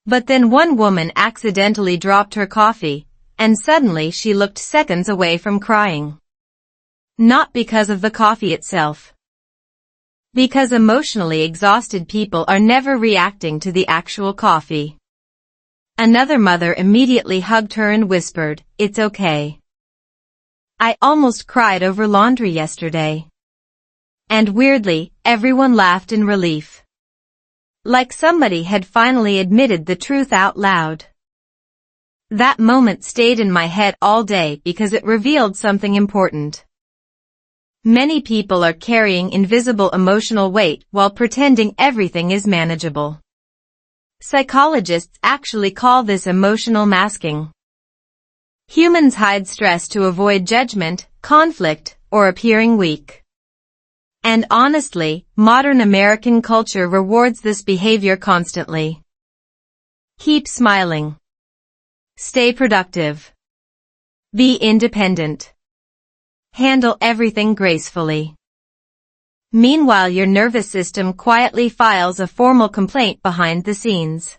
B: But then one woman accidentally dropped her coffee, and suddenly she looked seconds away from crying. Not because of the coffee itself. Because emotionally exhausted people are never reacting to the actual coffee. Another mother immediately hugged her and whispered, "It's okay. I almost cried over laundry yesterday." And weirdly, everyone laughed in relief. Like somebody had finally admitted the truth out loud. That moment stayed in my head all day because it revealed something important. Many people are carrying invisible emotional weight while pretending everything is manageable. Psychologists actually call this emotional masking. Humans hide stress to avoid judgment, conflict, or appearing weak. And honestly, modern American culture rewards this behavior constantly. Keep smiling. Stay productive. Be independent. Handle everything gracefully. Meanwhile, your nervous system quietly files a formal complaint behind the scenes.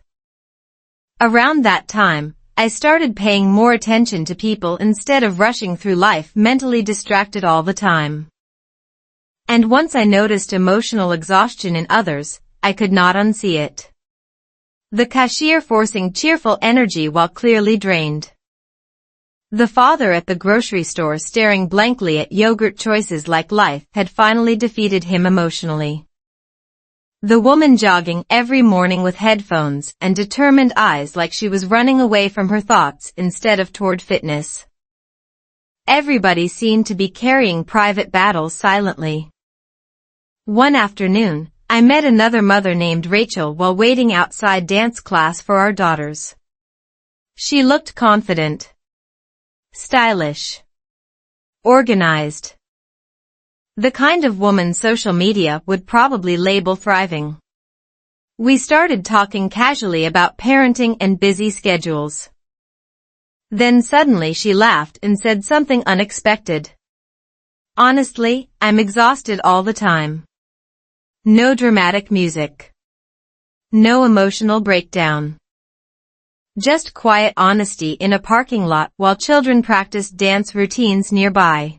B: Around that time, I started paying more attention to people instead of rushing through life mentally distracted all the time. And once I noticed emotional exhaustion in others, I could not unsee it. The cashier forcing cheerful energy while clearly drained. The father at the grocery store staring blankly at yogurt choices like life had finally defeated him emotionally. The woman jogging every morning with headphones and determined eyes like she was running away from her thoughts instead of toward fitness. Everybody seemed to be carrying private battles silently. One afternoon, I met another mother named Rachel while waiting outside dance class for our daughters. She looked confident, stylish, organized. The kind of woman social media would probably label thriving. We started talking casually about parenting and busy schedules. Then suddenly she laughed and said something unexpected. "Honestly, I'm exhausted all the time." No dramatic music. No emotional breakdown. Just quiet honesty in a parking lot while children practiced dance routines nearby.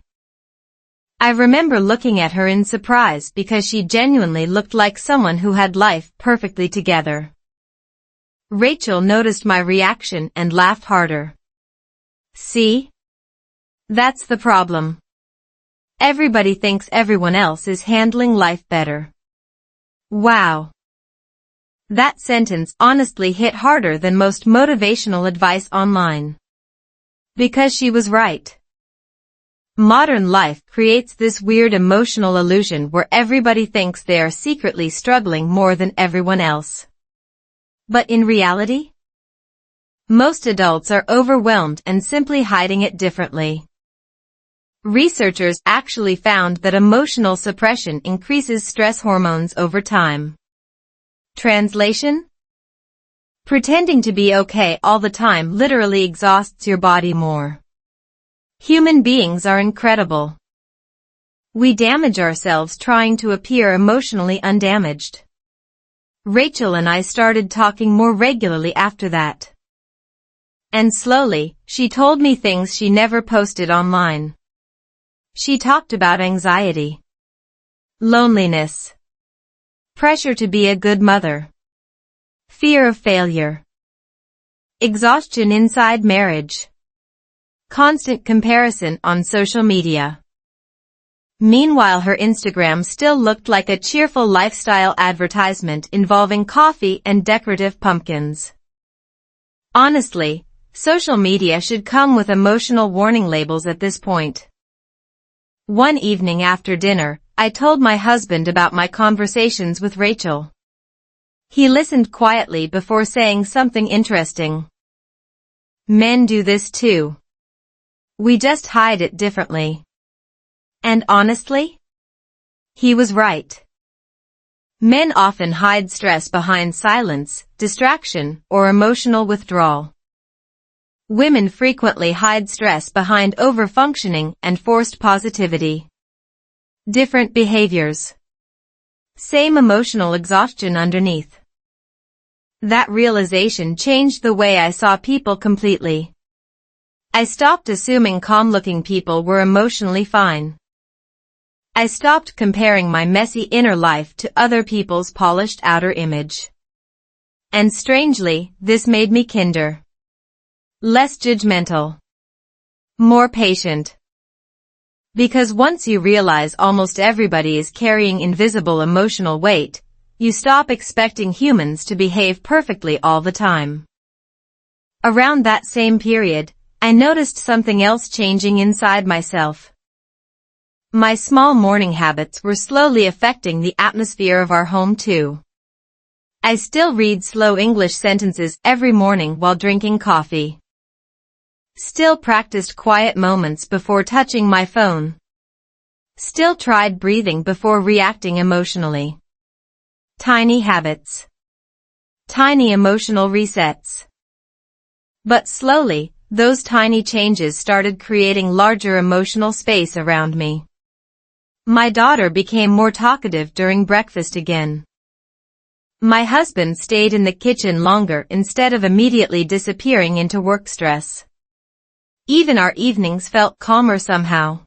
B: I remember looking at her in surprise because she genuinely looked like someone who had life perfectly together. Rachel noticed my reaction and laughed harder. "See? That's the problem. Everybody thinks everyone else is handling life better." Wow. That sentence honestly hit harder than most motivational advice online. Because she was right. Modern life creates this weird emotional illusion where everybody thinks they are secretly struggling more than everyone else. But in reality, most adults are overwhelmed and simply hiding it differently. Researchers actually found that emotional suppression increases stress hormones over time. Translation? Pretending to be okay all the time literally exhausts your body more. Human beings are incredible. We damage ourselves trying to appear emotionally undamaged. Rachel and I started talking more regularly after that. And slowly, she told me things she never posted online. She talked about anxiety, loneliness, pressure to be a good mother, fear of failure, exhaustion inside marriage, constant comparison on social media. Meanwhile, her Instagram still looked like a cheerful lifestyle advertisement involving coffee and decorative pumpkins. Honestly, social media should come with emotional warning labels at this point. One evening after dinner, I told my husband about my conversations with Rachel. He listened quietly before saying something interesting. Men do this too. We just hide it differently. And honestly, he was right. Men often hide stress behind silence, distraction, or emotional withdrawal. Women frequently hide stress behind overfunctioning and forced positivity. Different behaviors. Same emotional exhaustion underneath. That realization changed the way I saw people completely. I stopped assuming calm-looking people were emotionally fine. I stopped comparing my messy inner life to other people's polished outer image. And strangely, this made me kinder. Less judgmental. More patient. Because once you realize almost everybody is carrying invisible emotional weight, you stop expecting humans to behave perfectly all the time. Around that same period, I noticed something else changing inside myself. My small morning habits were slowly affecting the atmosphere of our home too. I still read slow English sentences every morning while drinking coffee. Still practiced quiet moments before touching my phone. Still tried breathing before reacting emotionally. Tiny habits. Tiny emotional resets. But slowly, those tiny changes started creating larger emotional space around me. My daughter became more talkative during breakfast again. My husband stayed in the kitchen longer instead of immediately disappearing into work stress. Even our evenings felt calmer somehow.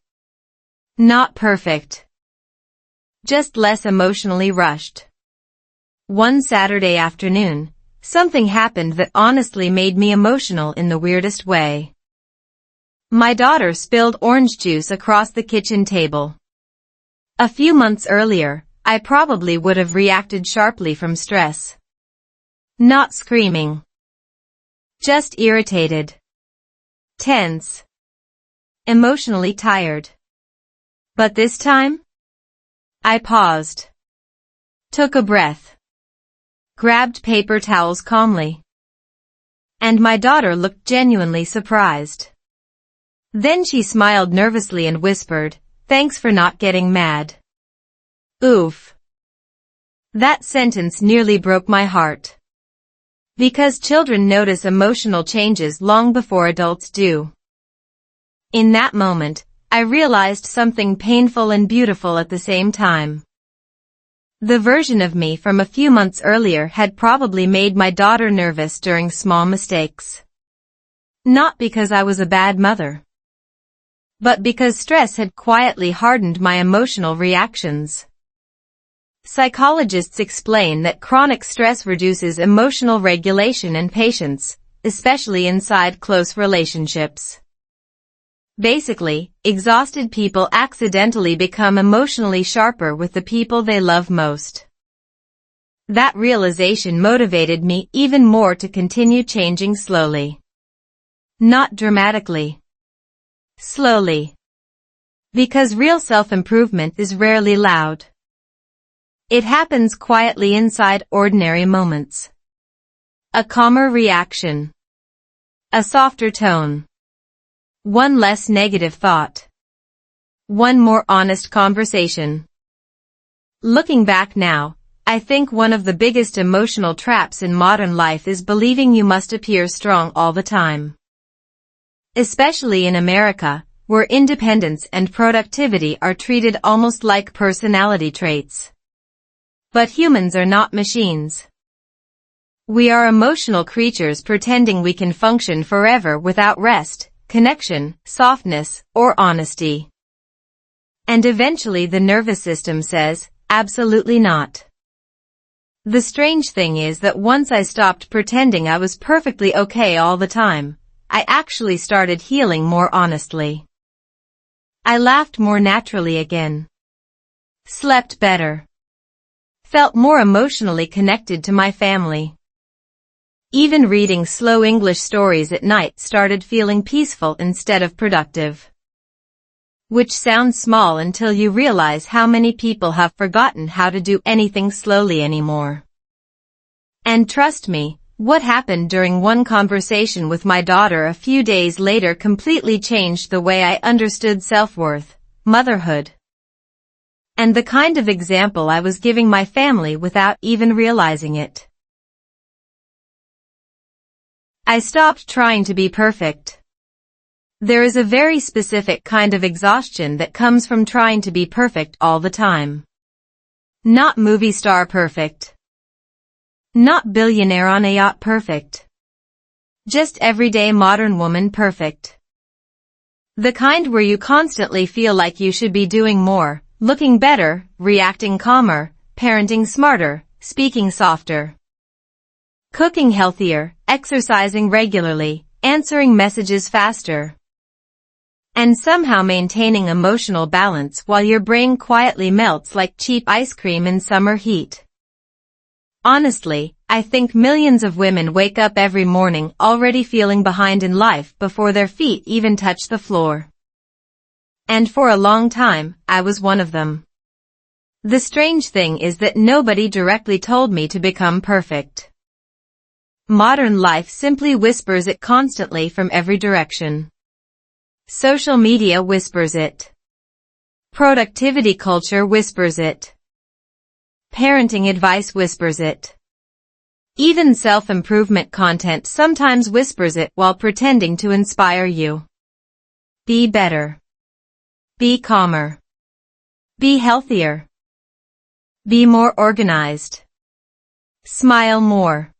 B: Not perfect. Just less emotionally rushed. One Saturday afternoon, something happened that honestly made me emotional in the weirdest way. My daughter spilled orange juice across the kitchen table. A few months earlier, I probably would have reacted sharply from stress. Not screaming. Just irritated. Tense. Emotionally tired. But this time? I paused. Took a breath. Grabbed paper towels calmly. And my daughter looked genuinely surprised. Then she smiled nervously and whispered, "Thanks for not getting mad." Oof. That sentence nearly broke my heart. Because children notice emotional changes long before adults do. In that moment, I realized something painful and beautiful at the same time. The version of me from a few months earlier had probably made my daughter nervous during small mistakes. Not because I was a bad mother, but because stress had quietly hardened my emotional reactions. Psychologists explain that chronic stress reduces emotional regulation and patience, especially inside close relationships. Basically, exhausted people accidentally become emotionally sharper with the people they love most. That realization motivated me even more to continue changing slowly. Not dramatically. Slowly. Because real self-improvement is rarely loud. It happens quietly inside ordinary moments. A calmer reaction. A softer tone. One less negative thought. One more honest conversation. Looking back now, I think one of the biggest emotional traps in modern life is believing you must appear strong all the time. Especially in America, where independence and productivity are treated almost like personality traits. But humans are not machines. We are emotional creatures pretending we can function forever without rest, connection, softness, or honesty. And eventually the nervous system says, absolutely not. The strange thing is that once I stopped pretending I was perfectly okay all the time, I actually started healing more honestly. I laughed more naturally again. Slept better. Felt more emotionally connected to my family. Even reading slow English stories at night started feeling peaceful instead of productive. Which sounds small until you realize how many people have forgotten how to do anything slowly anymore. And trust me, what happened during one conversation with my daughter a few days later completely changed the way I understood self-worth, motherhood, and the kind of example I was giving my family without even realizing it. I stopped trying to be perfect. There is a very specific kind of exhaustion that comes from trying to be perfect all the time. Not movie star perfect. Not billionaire on a yacht perfect. Just everyday modern woman perfect. The kind where you constantly feel like you should be doing more, looking better, reacting calmer, parenting smarter, speaking softer, cooking healthier, exercising regularly, answering messages faster, and somehow maintaining emotional balance while your brain quietly melts like cheap ice cream in summer heat. Honestly, I think millions of women wake up every morning already feeling behind in life before their feet even touch the floor. And for a long time, I was one of them. The strange thing is that nobody directly told me to become perfect. Modern life simply whispers it constantly from every direction. Social media whispers it. Productivity culture whispers it. Parenting advice whispers it. Even self-improvement content sometimes whispers it while pretending to inspire you. Be better. Be calmer. Be healthier. Be more organized. Smile more.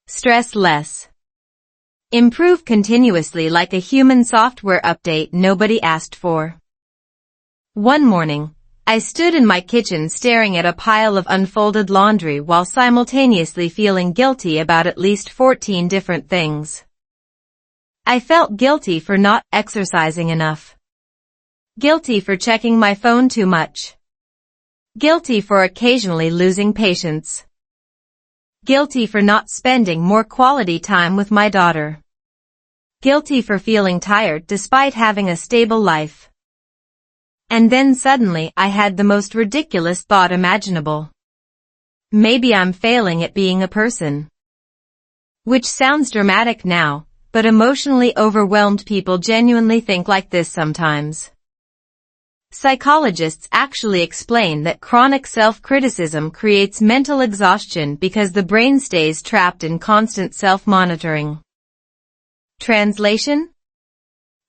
B: Stress less. Improve continuously like a human software update nobody asked for. One morning, I stood in my kitchen staring at a pile of unfolded laundry while simultaneously feeling guilty about at least 14 different things. I felt guilty for not exercising enough. Guilty for checking my phone too much. Guilty for occasionally losing patience. Guilty for not spending more quality time with my daughter. Guilty for feeling tired despite having a stable life. And then suddenly I had the most ridiculous thought imaginable. Maybe I'm failing at being a person. Which sounds dramatic now, but emotionally overwhelmed people genuinely think like this sometimes. Psychologists actually explain that chronic self-criticism creates mental exhaustion because the brain stays trapped in constant self-monitoring. Translation?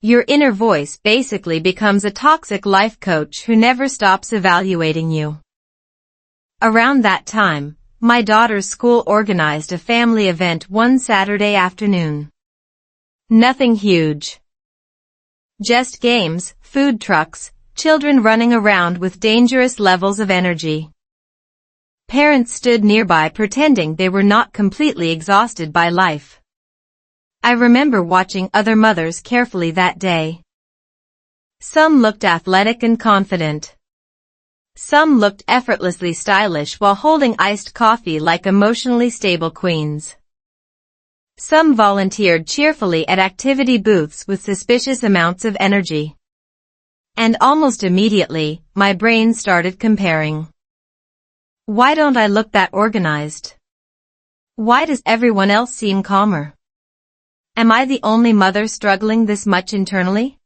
B: Your inner voice basically becomes a toxic life coach who never stops evaluating you. Around that time, my daughter's school organized a family event one Saturday afternoon. Nothing huge. Just games, food trucks, children running around with dangerous levels of energy. Parents stood nearby pretending they were not completely exhausted by life. I remember watching other mothers carefully that day. Some looked athletic and confident. Some looked effortlessly stylish while holding iced coffee like emotionally stable queens. Some volunteered cheerfully at activity booths with suspicious amounts of energy. And almost immediately, my brain started comparing. Why don't I look that organized? Why does everyone else seem calmer? Am I the only mother struggling this much internally?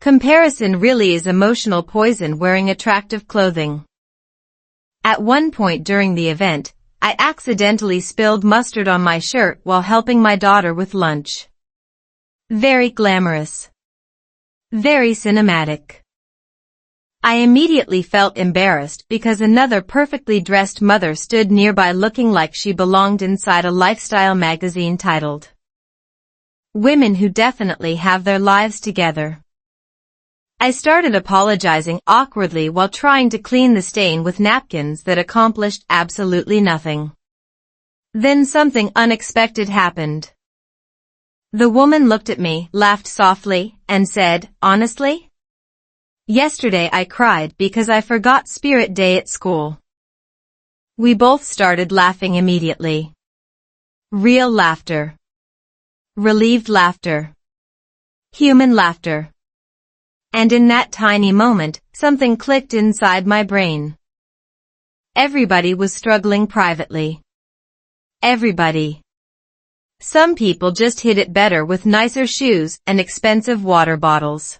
B: Comparison really is emotional poison wearing attractive clothing. At one point during the event, I accidentally spilled mustard on my shirt while helping my daughter with lunch. Very glamorous. Very cinematic. I immediately felt embarrassed because another perfectly dressed mother stood nearby looking like she belonged inside a lifestyle magazine titled Women Who Definitely Have Their Lives Together. I started apologizing awkwardly while trying to clean the stain with napkins that accomplished absolutely nothing. Then something unexpected happened. The woman looked at me, laughed softly, and said, "Honestly? Yesterday I cried because I forgot Spirit Day at school." We both started laughing immediately. Real laughter. Relieved laughter. Human laughter. And in that tiny moment, something clicked inside my brain. Everybody was struggling privately. Everybody. Some people just hid it better with nicer shoes and expensive water bottles.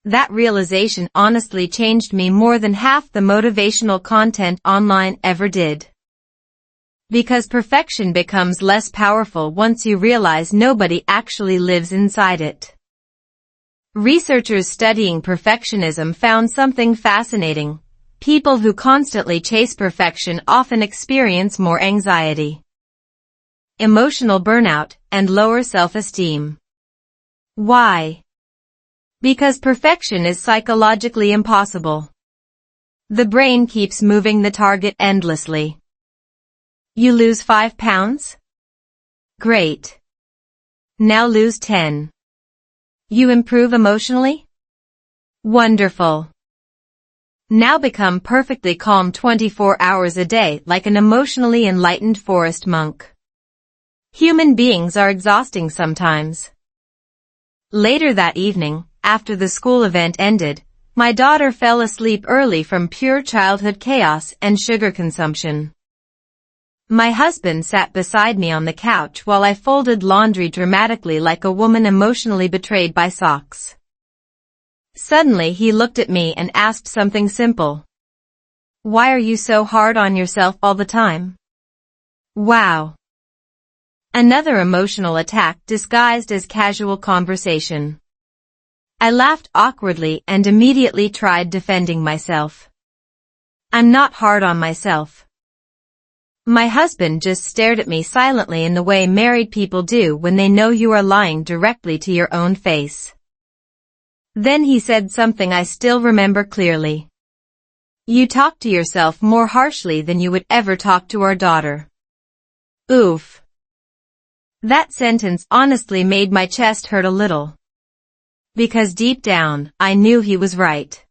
B: That realization honestly changed me more than half the motivational content online ever did. Because perfection becomes less powerful once you realize nobody actually lives inside it. Researchers studying perfectionism found something fascinating. People who constantly chase perfection often experience more anxiety, emotional burnout, and lower self-esteem. Why? Because perfection is psychologically impossible. The brain keeps moving the target endlessly. You lose 5 pounds? Great. Now lose 10. You improve emotionally? Wonderful. Now become perfectly calm 24 hours a day like an emotionally enlightened forest monk. Human beings are exhausting sometimes. Later that evening, after the school event ended, my daughter fell asleep early from pure childhood chaos and sugar consumption. My husband sat beside me on the couch while I folded laundry dramatically like a woman emotionally betrayed by socks. Suddenly he looked at me and asked something simple. "Why are you so hard on yourself all the time?" Wow. Another emotional attack disguised as casual conversation. I laughed awkwardly and immediately tried defending myself. I'm not hard on myself. My husband just stared at me silently in the way married people do when they know you are lying directly to your own face. Then he said something I still remember clearly. "You talk to yourself more harshly than you would ever talk to our daughter." Oof. That sentence honestly made my chest hurt a little. Because deep down, I knew he was right.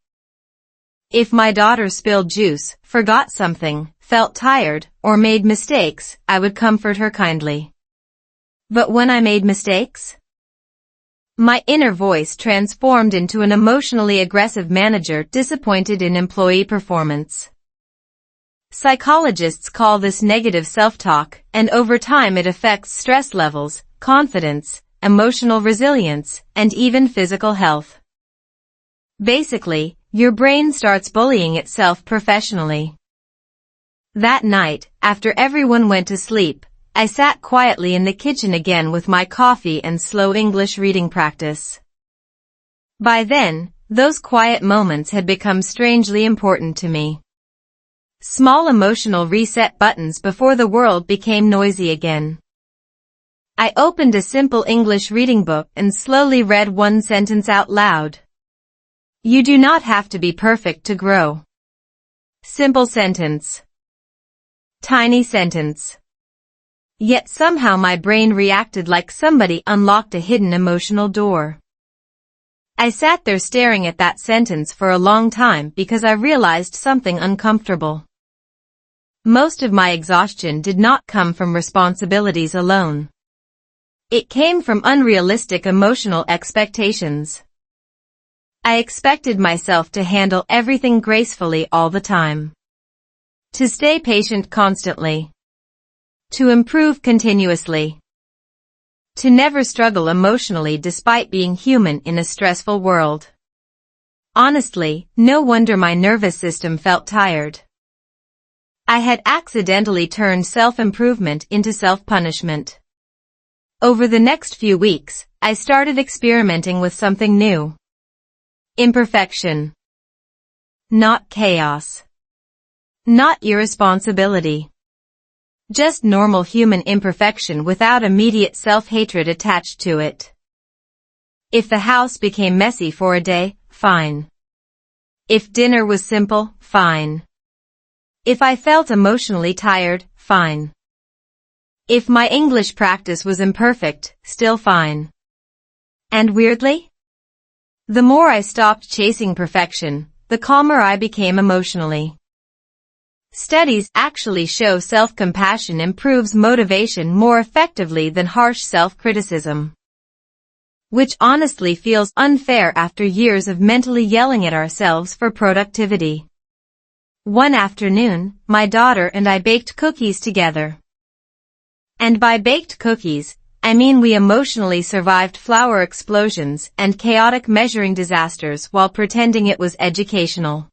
B: If my daughter spilled juice, forgot something, felt tired, or made mistakes, I would comfort her kindly. But when I made mistakes? My inner voice transformed into an emotionally aggressive manager disappointed in employee performance. Psychologists call this negative self-talk, and over time it affects stress levels, confidence, emotional resilience, and even physical health. Basically, your brain starts bullying itself professionally. That night, after everyone went to sleep, I sat quietly in the kitchen again with my coffee and slow English reading practice. By then, those quiet moments had become strangely important to me. Small emotional reset buttons before the world became noisy again. I opened a simple English reading book and slowly read one sentence out loud. You do not have to be perfect to grow. Simple sentence. Tiny sentence. Yet somehow my brain reacted like somebody unlocked a hidden emotional door. I sat there staring at that sentence for a long time because I realized something uncomfortable. Most of my exhaustion did not come from responsibilities alone. It came from unrealistic emotional expectations. I expected myself to handle everything gracefully all the time. To stay patient constantly. To improve continuously. To never struggle emotionally despite being human in a stressful world. Honestly, no wonder my nervous system felt tired. I had accidentally turned self-improvement into self-punishment. Over the next few weeks, I started experimenting with something new. Imperfection. Not chaos. Not irresponsibility. Just normal human imperfection without immediate self-hatred attached to it. If the house became messy for a day, fine. If dinner was simple, fine. If I felt emotionally tired, fine. If my English practice was imperfect, still fine. And weirdly, the more I stopped chasing perfection, the calmer I became emotionally. Studies actually show self-compassion improves motivation more effectively than harsh self-criticism. Which honestly feels unfair after years of mentally yelling at ourselves for productivity. One afternoon, my daughter and I baked cookies together. And by baked cookies, I mean we emotionally survived flour explosions and chaotic measuring disasters while pretending it was educational.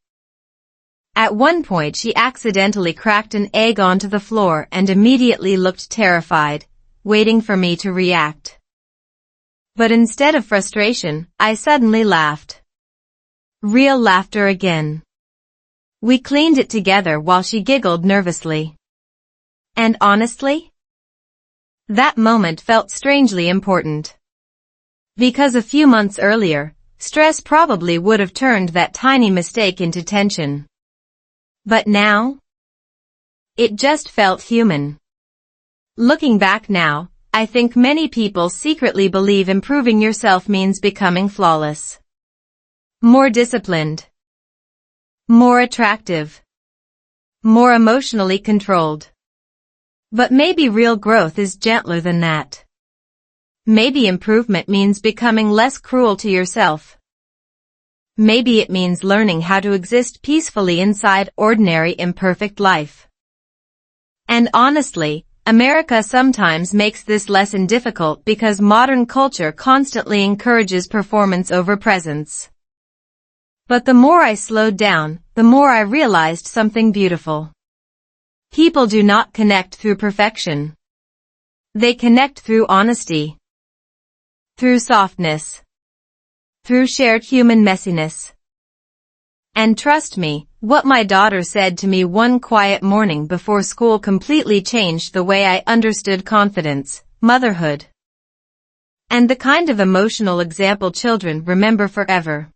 B: At one point she accidentally cracked an egg onto the floor and immediately looked terrified, waiting for me to react. But instead of frustration, I suddenly laughed. Real laughter again. We cleaned it together while she giggled nervously. And honestly, that moment felt strangely important. Because a few months earlier, stress probably would have turned that tiny mistake into tension. But now, it just felt human. Looking back now, I think many people secretly believe improving yourself means becoming flawless. More disciplined. More attractive. More emotionally controlled. But maybe real growth is gentler than that. Maybe improvement means becoming less cruel to yourself. Maybe it means learning how to exist peacefully inside ordinary imperfect life. And honestly, America sometimes makes this lesson difficult because modern culture constantly encourages performance over presence. But the more I slowed down, the more I realized something beautiful. People do not connect through perfection. They connect through honesty. Through softness. Through shared human messiness. And trust me, what my daughter said to me one quiet morning before school completely changed the way I understood confidence, motherhood, and the kind of emotional example children remember forever.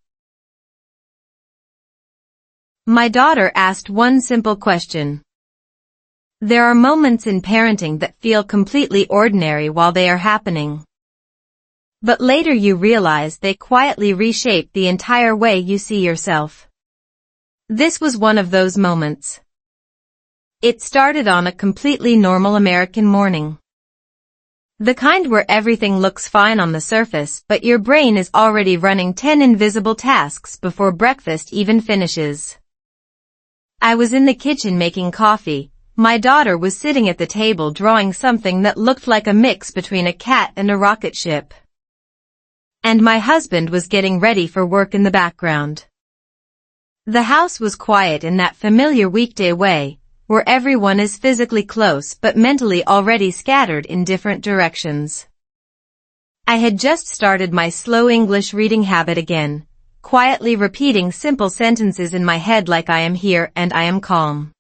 B: My daughter asked one simple question. There are moments in parenting that feel completely ordinary while they are happening. But later you realize they quietly reshape the entire way you see yourself. This was one of those moments. It started on a completely normal American morning. The kind where everything looks fine on the surface, but your brain is already running 10 invisible tasks before breakfast even finishes. I was in the kitchen making coffee. My daughter was sitting at the table drawing something that looked like a mix between a cat and a rocket ship. And my husband was getting ready for work in the background. The house was quiet in that familiar weekday way, where everyone is physically close but mentally already scattered in different directions. I had just started my slow English reading habit again, quietly repeating simple sentences in my head like I am here and I am calm.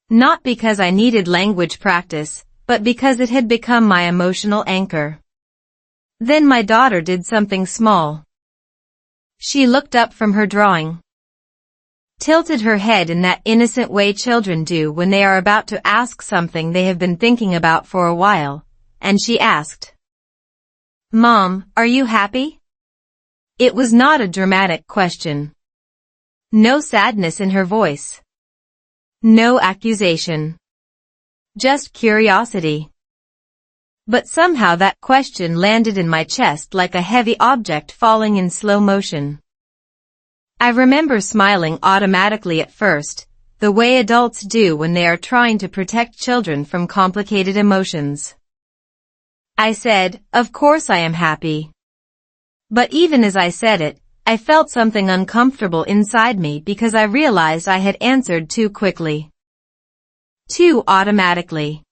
B: Not because I needed language practice, but because it had become my emotional anchor. Then my daughter did something small. She looked up from her drawing, tilted her head in that innocent way children do when they are about to ask something they have been thinking about for a while, and she asked, "Mom, are you happy?" It was not a dramatic question. No sadness in her voice. No accusation. Just curiosity. But somehow that question landed in my chest like a heavy object falling in slow motion. I remember smiling automatically at first, the way adults do when they are trying to protect children from complicated emotions. I said, "Of course I am happy." But even as I said it, I felt something uncomfortable inside me because I realized I had answered too quickly. Too automatically.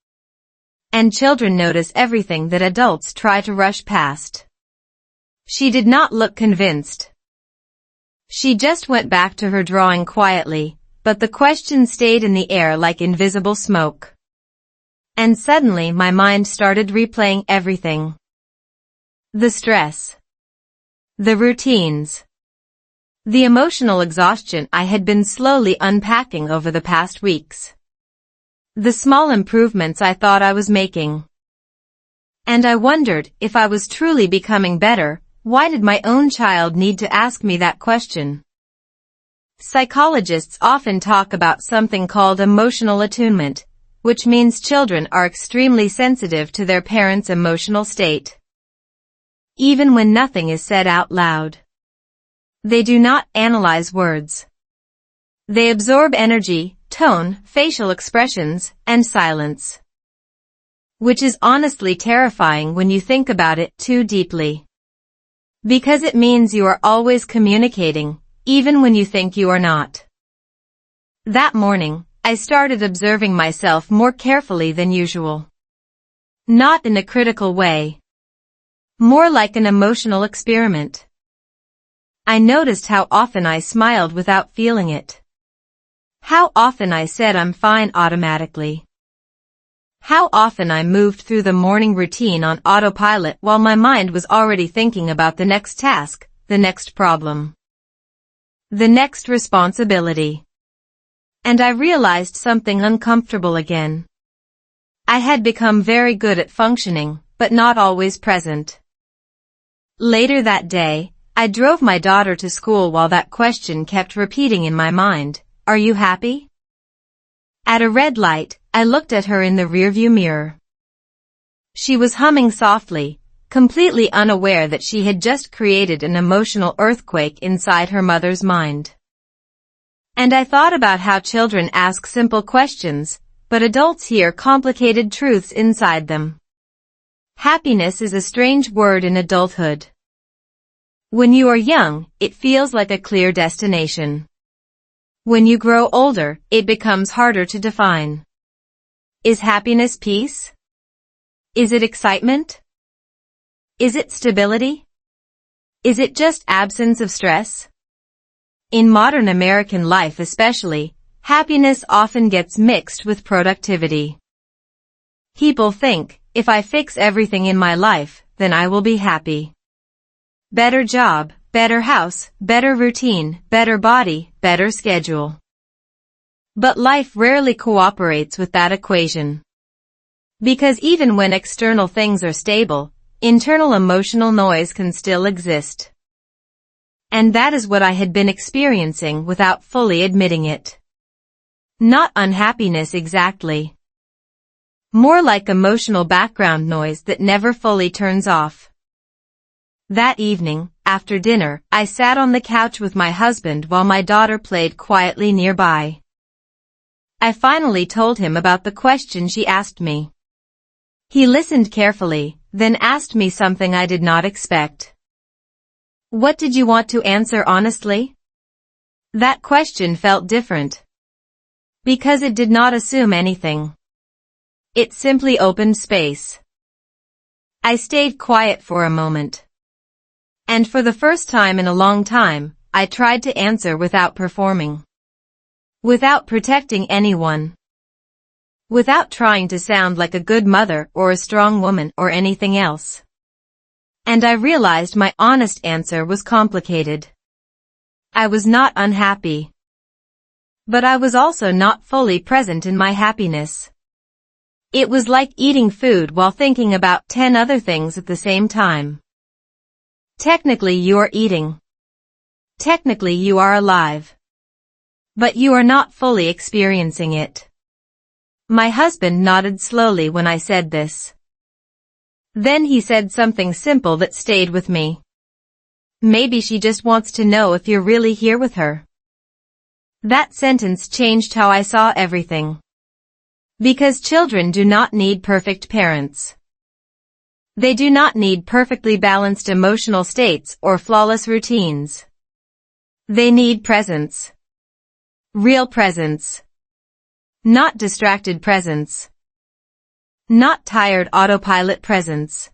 B: And children notice everything that adults try to rush past. She did not look convinced. She just went back to her drawing quietly, but the question stayed in the air like invisible smoke. And suddenly my mind started replaying everything. The stress. The routines. The emotional exhaustion I had been slowly unpacking over the past weeks. The small improvements I thought I was making. And I wondered, if I was truly becoming better, why did my own child need to ask me that question? Psychologists often talk about something called emotional attunement, which means children are extremely sensitive to their parents' emotional state. Even when nothing is said out loud. They do not analyze words. They absorb energy, tone, facial expressions, and silence. Which is honestly terrifying when you think about it too deeply. Because it means you are always communicating, even when you think you are not. That morning, I started observing myself more carefully than usual. Not in a critical way. More like an emotional experiment. I noticed how often I smiled without feeling it. How often I said I'm fine automatically. How often I moved through the morning routine on autopilot while my mind was already thinking about the next task, the next problem, the next responsibility. And I realized something uncomfortable again. I had become very good at functioning, but not always present. Later that day, I drove my daughter to school while that question kept repeating in my mind, "Are you happy?" At a red light, I looked at her in the rearview mirror. She was humming softly, completely unaware that she had just created an emotional earthquake inside her mother's mind. And I thought about how children ask simple questions, but adults hear complicated truths inside them. Happiness is a strange word in adulthood. When you are young, it feels like a clear destination. When you grow older, it becomes harder to define. Is happiness peace? Is it excitement? Is it stability? Is it just absence of stress? In modern American life especially, happiness often gets mixed with productivity. People think, if I fix everything in my life, then I will be happy. Better job, better house, better routine, better body, better schedule. But life rarely cooperates with that equation. Because even when external things are stable, internal emotional noise can still exist. And that is what I had been experiencing without fully admitting it. Not unhappiness exactly. More like emotional background noise that never fully turns off. That evening, after dinner, I sat on the couch with my husband while my daughter played quietly nearby. I finally told him about the question she asked me. He listened carefully, then asked me something I did not expect. What did you want to answer honestly? That question felt different. Because it did not assume anything. It simply opened space. I stayed quiet for a moment. And for the first time in a long time, I tried to answer without performing. Without protecting anyone. Without trying to sound like a good mother or a strong woman or anything else. And I realized my honest answer was complicated. I was not unhappy. But I was also not fully present in my happiness. It was like eating food while thinking about 10 other things at the same time. Technically you are eating. Technically you are alive. But you are not fully experiencing it. My husband nodded slowly when I said this. Then he said something simple that stayed with me. Maybe she just wants to know if you're really here with her. That sentence changed how I saw everything. Because children do not need perfect parents. They do not need perfectly balanced emotional states or flawless routines. They need presence. Real presence. Not distracted presence. Not tired autopilot presence.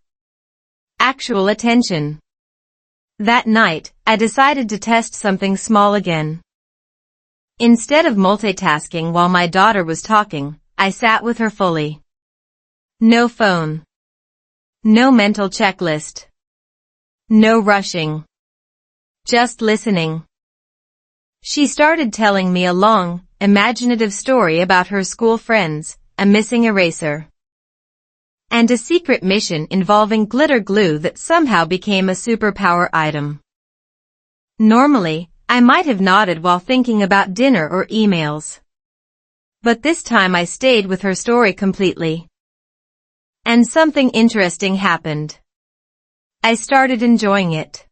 B: Actual attention. That night, I decided to test something small again. Instead of multitasking while my daughter was talking, I sat with her fully. No phone. No mental checklist. No rushing. Just listening. She started telling me a long, imaginative story about her school friends, a missing eraser, and a secret mission involving glitter glue that somehow became a superpower item. Normally, I might have nodded while thinking about dinner or emails. But this time I stayed with her story completely. And something interesting happened. I started enjoying it.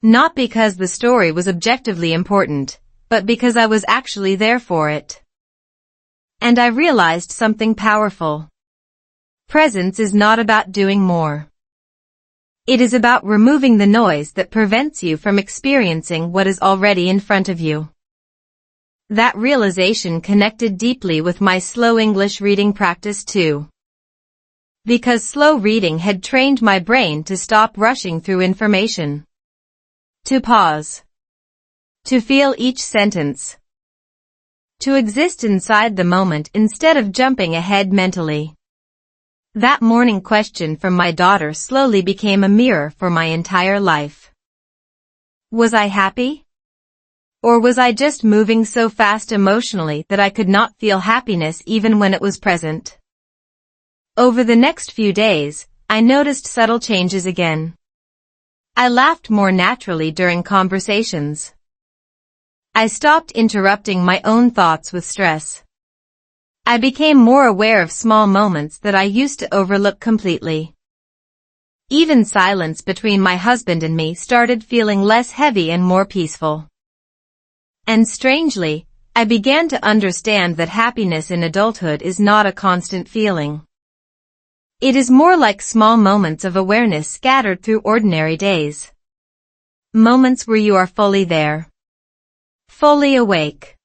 B: Not because the story was objectively important, but because I was actually there for it. And I realized something powerful. Presence is not about doing more. It is about removing the noise that prevents you from experiencing what is already in front of you. That realization connected deeply with my slow English reading practice too. Because slow reading had trained my brain to stop rushing through information. To pause. To feel each sentence. To exist inside the moment instead of jumping ahead mentally. That morning question from my daughter slowly became a mirror for my entire life. Was I happy? Or was I just moving so fast emotionally that I could not feel happiness even when it was present? Over the next few days, I noticed subtle changes again. I laughed more naturally during conversations. I stopped interrupting my own thoughts with stress. I became more aware of small moments that I used to overlook completely. Even silence between my husband and me started feeling less heavy and more peaceful. And strangely, I began to understand that happiness in adulthood is not a constant feeling. It is more like small moments of awareness scattered through ordinary days. Moments where you are fully there. Fully awake.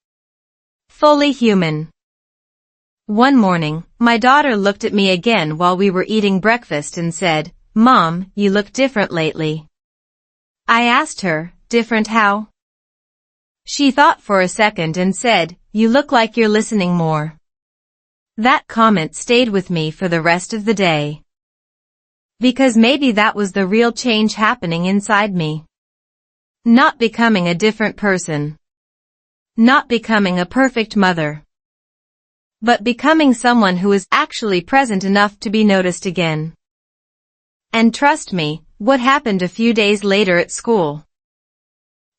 B: Fully human. One morning, my daughter looked at me again while we were eating breakfast and said, "Mom, you look different lately." I asked her, "Different how?" She thought for a second and said, "You look like you're listening more." That comment stayed with me for the rest of the day. Because maybe that was the real change happening inside me. Not becoming a different person. Not becoming a perfect mother. But becoming someone who is actually present enough to be noticed again. And trust me, what happened a few days later at school?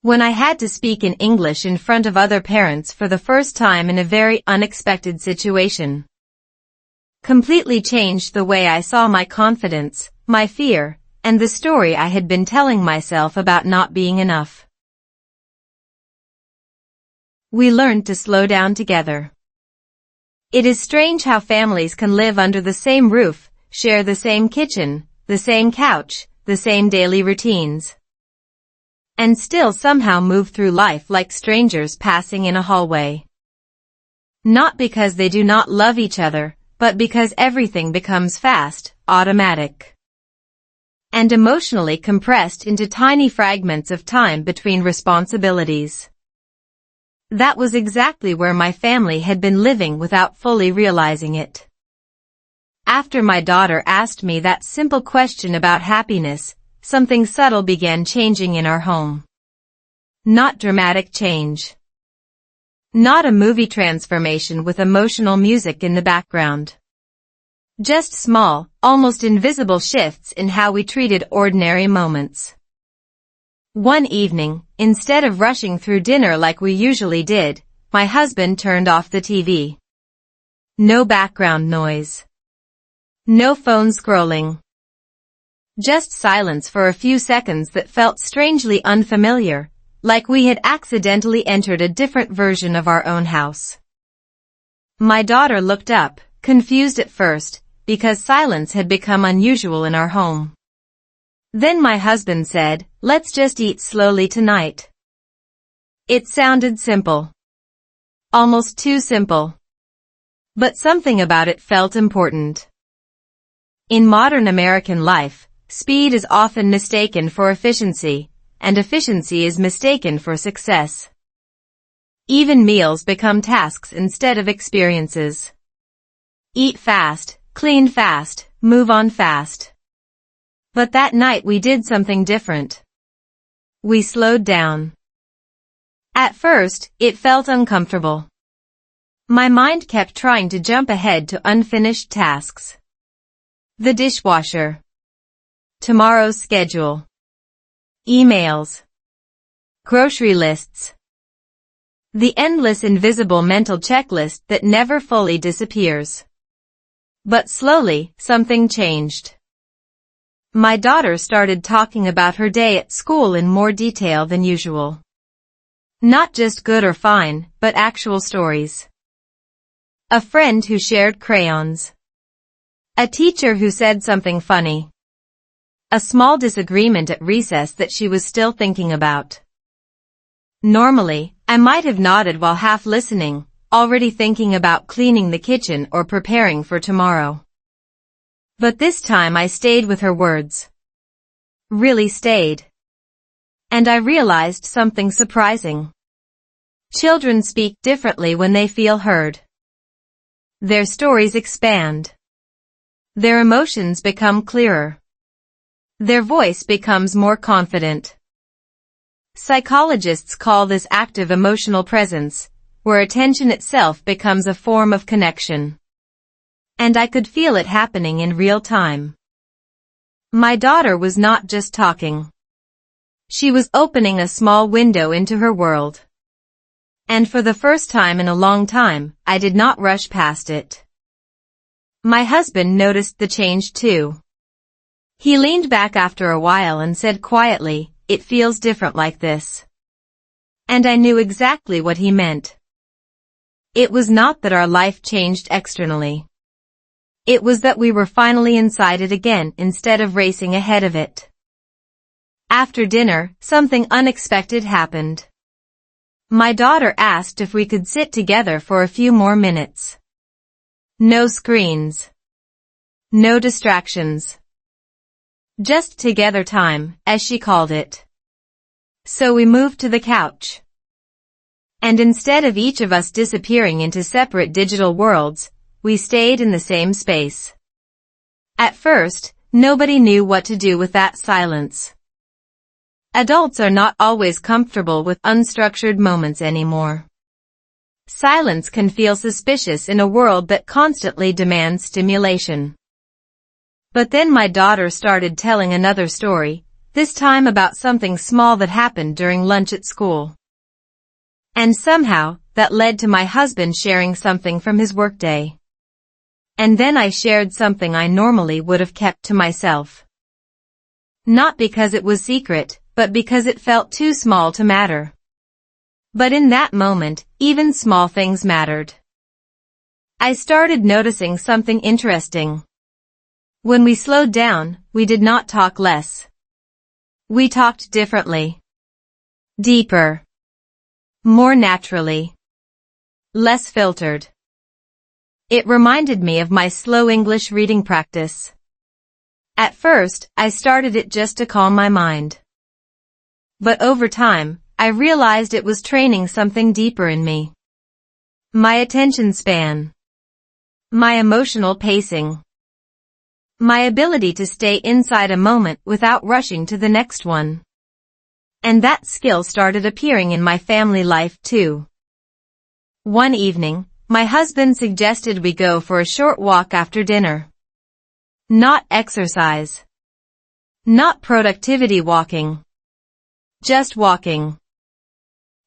B: When I had to speak in English in front of other parents for the first time in a very unexpected situation. Completely changed the way I saw my confidence, my fear, and the story I had been telling myself about not being enough. We learned to slow down together. It is strange how families can live under the same roof, share the same kitchen, the same couch, the same daily routines, and still somehow move through life like strangers passing in a hallway. Not because they do not love each other, but because everything becomes fast, automatic, and emotionally compressed into tiny fragments of time between responsibilities. That was exactly where my family had been living without fully realizing it. After my daughter asked me that simple question about happiness, something subtle began changing in our home. Not dramatic change. Not a movie transformation with emotional music in the background. Just small, almost invisible shifts in how we treated ordinary moments. One evening, instead of rushing through dinner like we usually did, my husband turned off the TV. No background noise. No phone scrolling. Just silence for a few seconds that felt strangely unfamiliar, like we had accidentally entered a different version of our own house. My daughter looked up, confused at first, because silence had become unusual in our home. Then my husband said, "Let's just eat slowly tonight." It sounded simple. Almost too simple. But something about it felt important. In modern American life, speed is often mistaken for efficiency, and efficiency is mistaken for success. Even meals become tasks instead of experiences. Eat fast, clean fast, move on fast. But that night we did something different. We slowed down. At first, it felt uncomfortable. My mind kept trying to jump ahead to unfinished tasks. The dishwasher. Tomorrow's schedule. Emails. Grocery lists. The endless invisible mental checklist that never fully disappears. But slowly, something changed. My daughter started talking about her day at school in more detail than usual. Not just good or fine, but actual stories. A friend who shared crayons. A teacher who said something funny. A small disagreement at recess that she was still thinking about. Normally, I might have nodded while half listening, already thinking about cleaning the kitchen or preparing for tomorrow. But this time I stayed with her words. Really stayed. And I realized something surprising. Children speak differently when they feel heard. Their stories expand. Their emotions become clearer. Their voice becomes more confident. Psychologists call this active emotional presence, where attention itself becomes a form of connection. And I could feel it happening in real time. My daughter was not just talking. She was opening a small window into her world. And for the first time in a long time, I did not rush past it. My husband noticed the change too. He leaned back after a while and said quietly, "It feels different like this." And I knew exactly what he meant. It was not that our life changed externally. It was that we were finally inside it again instead of racing ahead of it. After dinner, something unexpected happened. My daughter asked if we could sit together for a few more minutes. No screens. No distractions. Just together time, as she called it. So we moved to the couch. And instead of each of us disappearing into separate digital worlds, we stayed in the same space. At first, nobody knew what to do with that silence. Adults are not always comfortable with unstructured moments anymore. Silence can feel suspicious in a world that constantly demands stimulation. But then my daughter started telling another story, this time about something small that happened during lunch at school. And somehow, that led to my husband sharing something from his workday. And then I shared something I normally would have kept to myself. Not because it was secret, but because it felt too small to matter. But in that moment, even small things mattered. I started noticing something interesting. When we slowed down, we did not talk less. We talked differently. Deeper. More naturally. Less filtered. It reminded me of my slow English reading practice. At first, I started it just to calm my mind. But over time, I realized it was training something deeper in me. My attention span. My emotional pacing. My ability to stay inside a moment without rushing to the next one. And that skill started appearing in my family life too. One evening, my husband suggested we go for a short walk after dinner. Not exercise. Not productivity walking. Just walking.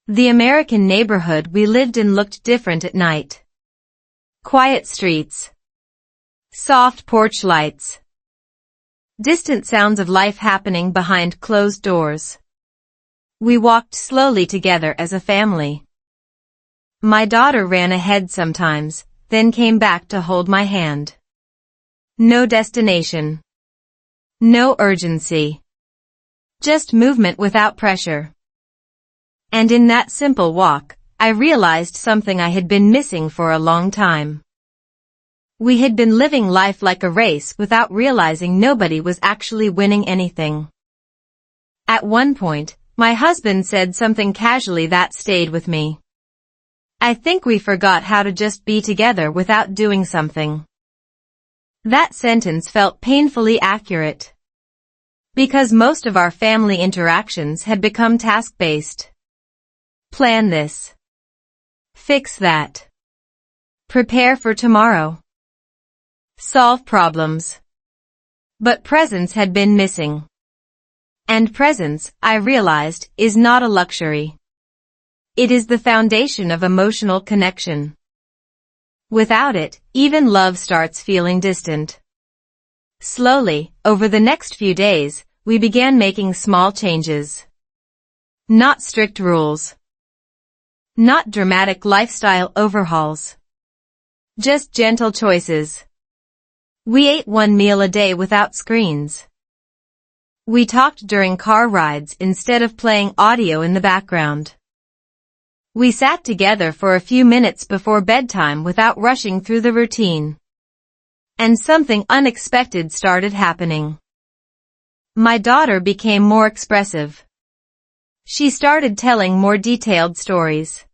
B: The American neighborhood we lived in looked different at night. Quiet streets. Soft porch lights. Distant sounds of life happening behind closed doors. We walked slowly together as a family. My daughter ran ahead sometimes, then came back to hold my hand. No destination. No urgency. Just movement without pressure. And in that simple walk, I realized something I had been missing for a long time. We had been living life like a race without realizing nobody was actually winning anything. At one point, my husband said something casually that stayed with me. I think we forgot how to just be together without doing something. That sentence felt painfully accurate. Because most of our family interactions had become task-based. Plan this. Fix that. Prepare for tomorrow. Solve problems. But presence had been missing. And presence, I realized, is not a luxury. It is the foundation of emotional connection. Without it, even love starts feeling distant. Slowly, over the next few days, we began making small changes. Not strict rules. Not dramatic lifestyle overhauls. Just gentle choices. We ate one meal a day without screens. We talked during car rides instead of playing audio in the background. We sat together for a few minutes before bedtime without rushing through the routine. And something unexpected started happening. My daughter became more expressive. She started telling more detailed stories.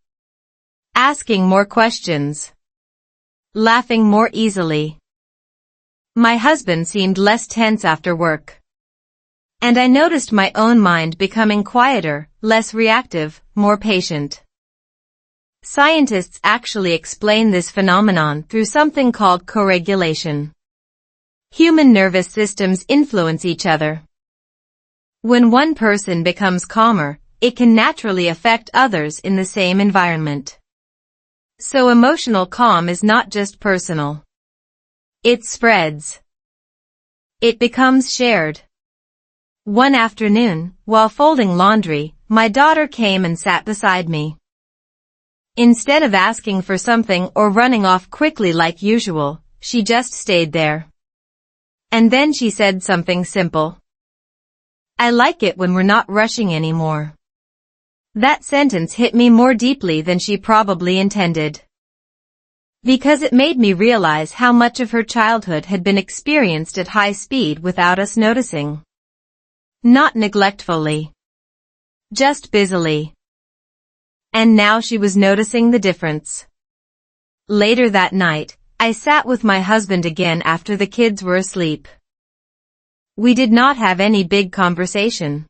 B: Asking more questions. Laughing more easily. My husband seemed less tense after work. And I noticed my own mind becoming quieter, less reactive, more patient. Scientists actually explain this phenomenon through something called co-regulation. Human nervous systems influence each other. When one person becomes calmer, it can naturally affect others in the same environment. So emotional calm is not just personal. It spreads. It becomes shared. One afternoon, while folding laundry, my daughter came and sat beside me. Instead of asking for something or running off quickly like usual, she just stayed there. And then she said something simple. I like it when we're not rushing anymore. That sentence hit me more deeply than she probably intended. Because it made me realize how much of her childhood had been experienced at high speed without us noticing. Not neglectfully. Just busily. And now she was noticing the difference. Later that night, I sat with my husband again after the kids were asleep. We did not have any big conversation.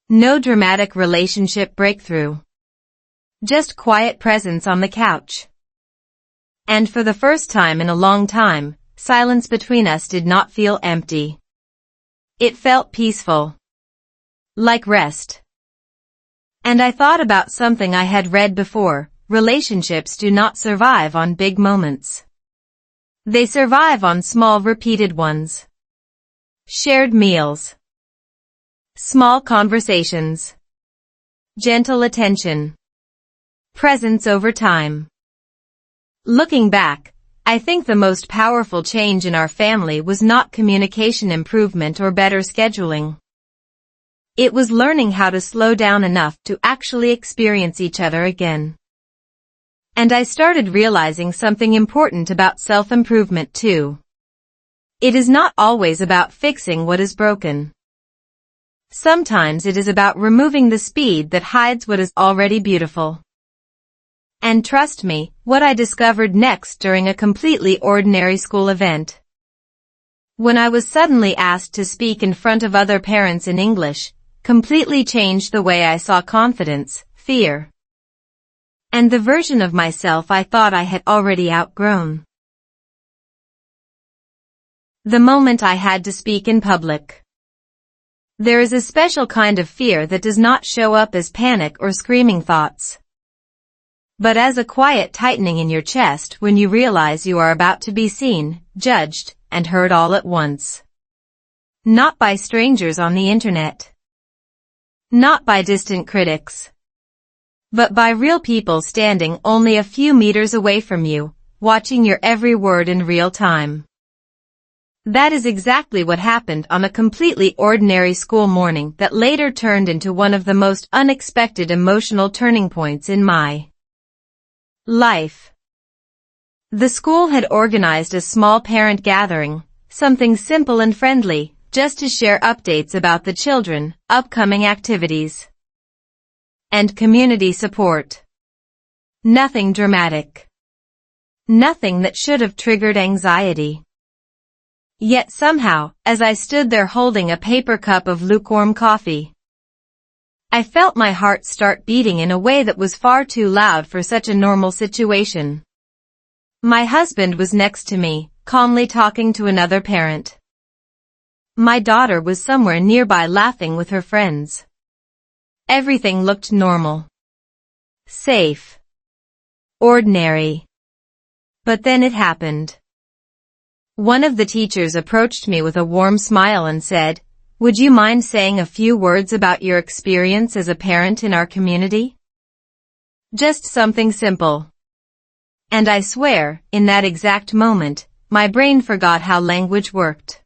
B: No dramatic relationship breakthrough. Just quiet presence on the couch. And for the first time in a long time, silence between us did not feel empty. It felt peaceful. Like rest. And I thought about something I had read before. Relationships do not survive on big moments. They survive on small repeated ones. Shared meals. Small conversations. Gentle attention. Presence over time. Looking back, I think the most powerful change in our family was not communication improvement or better scheduling. It was learning how to slow down enough to actually experience each other again. And I started realizing something important about self-improvement too. It is not always about fixing what is broken. Sometimes it is about removing the speed that hides what is already beautiful. And trust me, what I discovered next during a completely ordinary school event. When I was suddenly asked to speak in front of other parents in English, completely changed the way I saw confidence, fear, and the version of myself I thought I had already outgrown. The moment I had to speak in public. There is a special kind of fear that does not show up as panic or screaming thoughts, but as a quiet tightening in your chest when you realize you are about to be seen, judged, and heard all at once. Not by strangers on the internet. Not by distant critics. But by real people standing only a few meters away from you, watching your every word in real time. That is exactly what happened on a completely ordinary school morning that later turned into one of the most unexpected emotional turning points in my life. The school had organized a small parent gathering, something simple and friendly, just to share updates about the children, upcoming activities, and community support. Nothing dramatic. Nothing that should have triggered anxiety. Yet somehow, as I stood there holding a paper cup of lukewarm coffee, I felt my heart start beating in a way that was far too loud for such a normal situation. My husband was next to me, calmly talking to another parent. My daughter was somewhere nearby laughing with her friends. Everything looked normal. Safe. Ordinary. But then it happened. One of the teachers approached me with a warm smile and said, "Would you mind saying a few words about your experience as a parent in our community?" Just something simple. And I swear, in that exact moment, my brain forgot how language worked.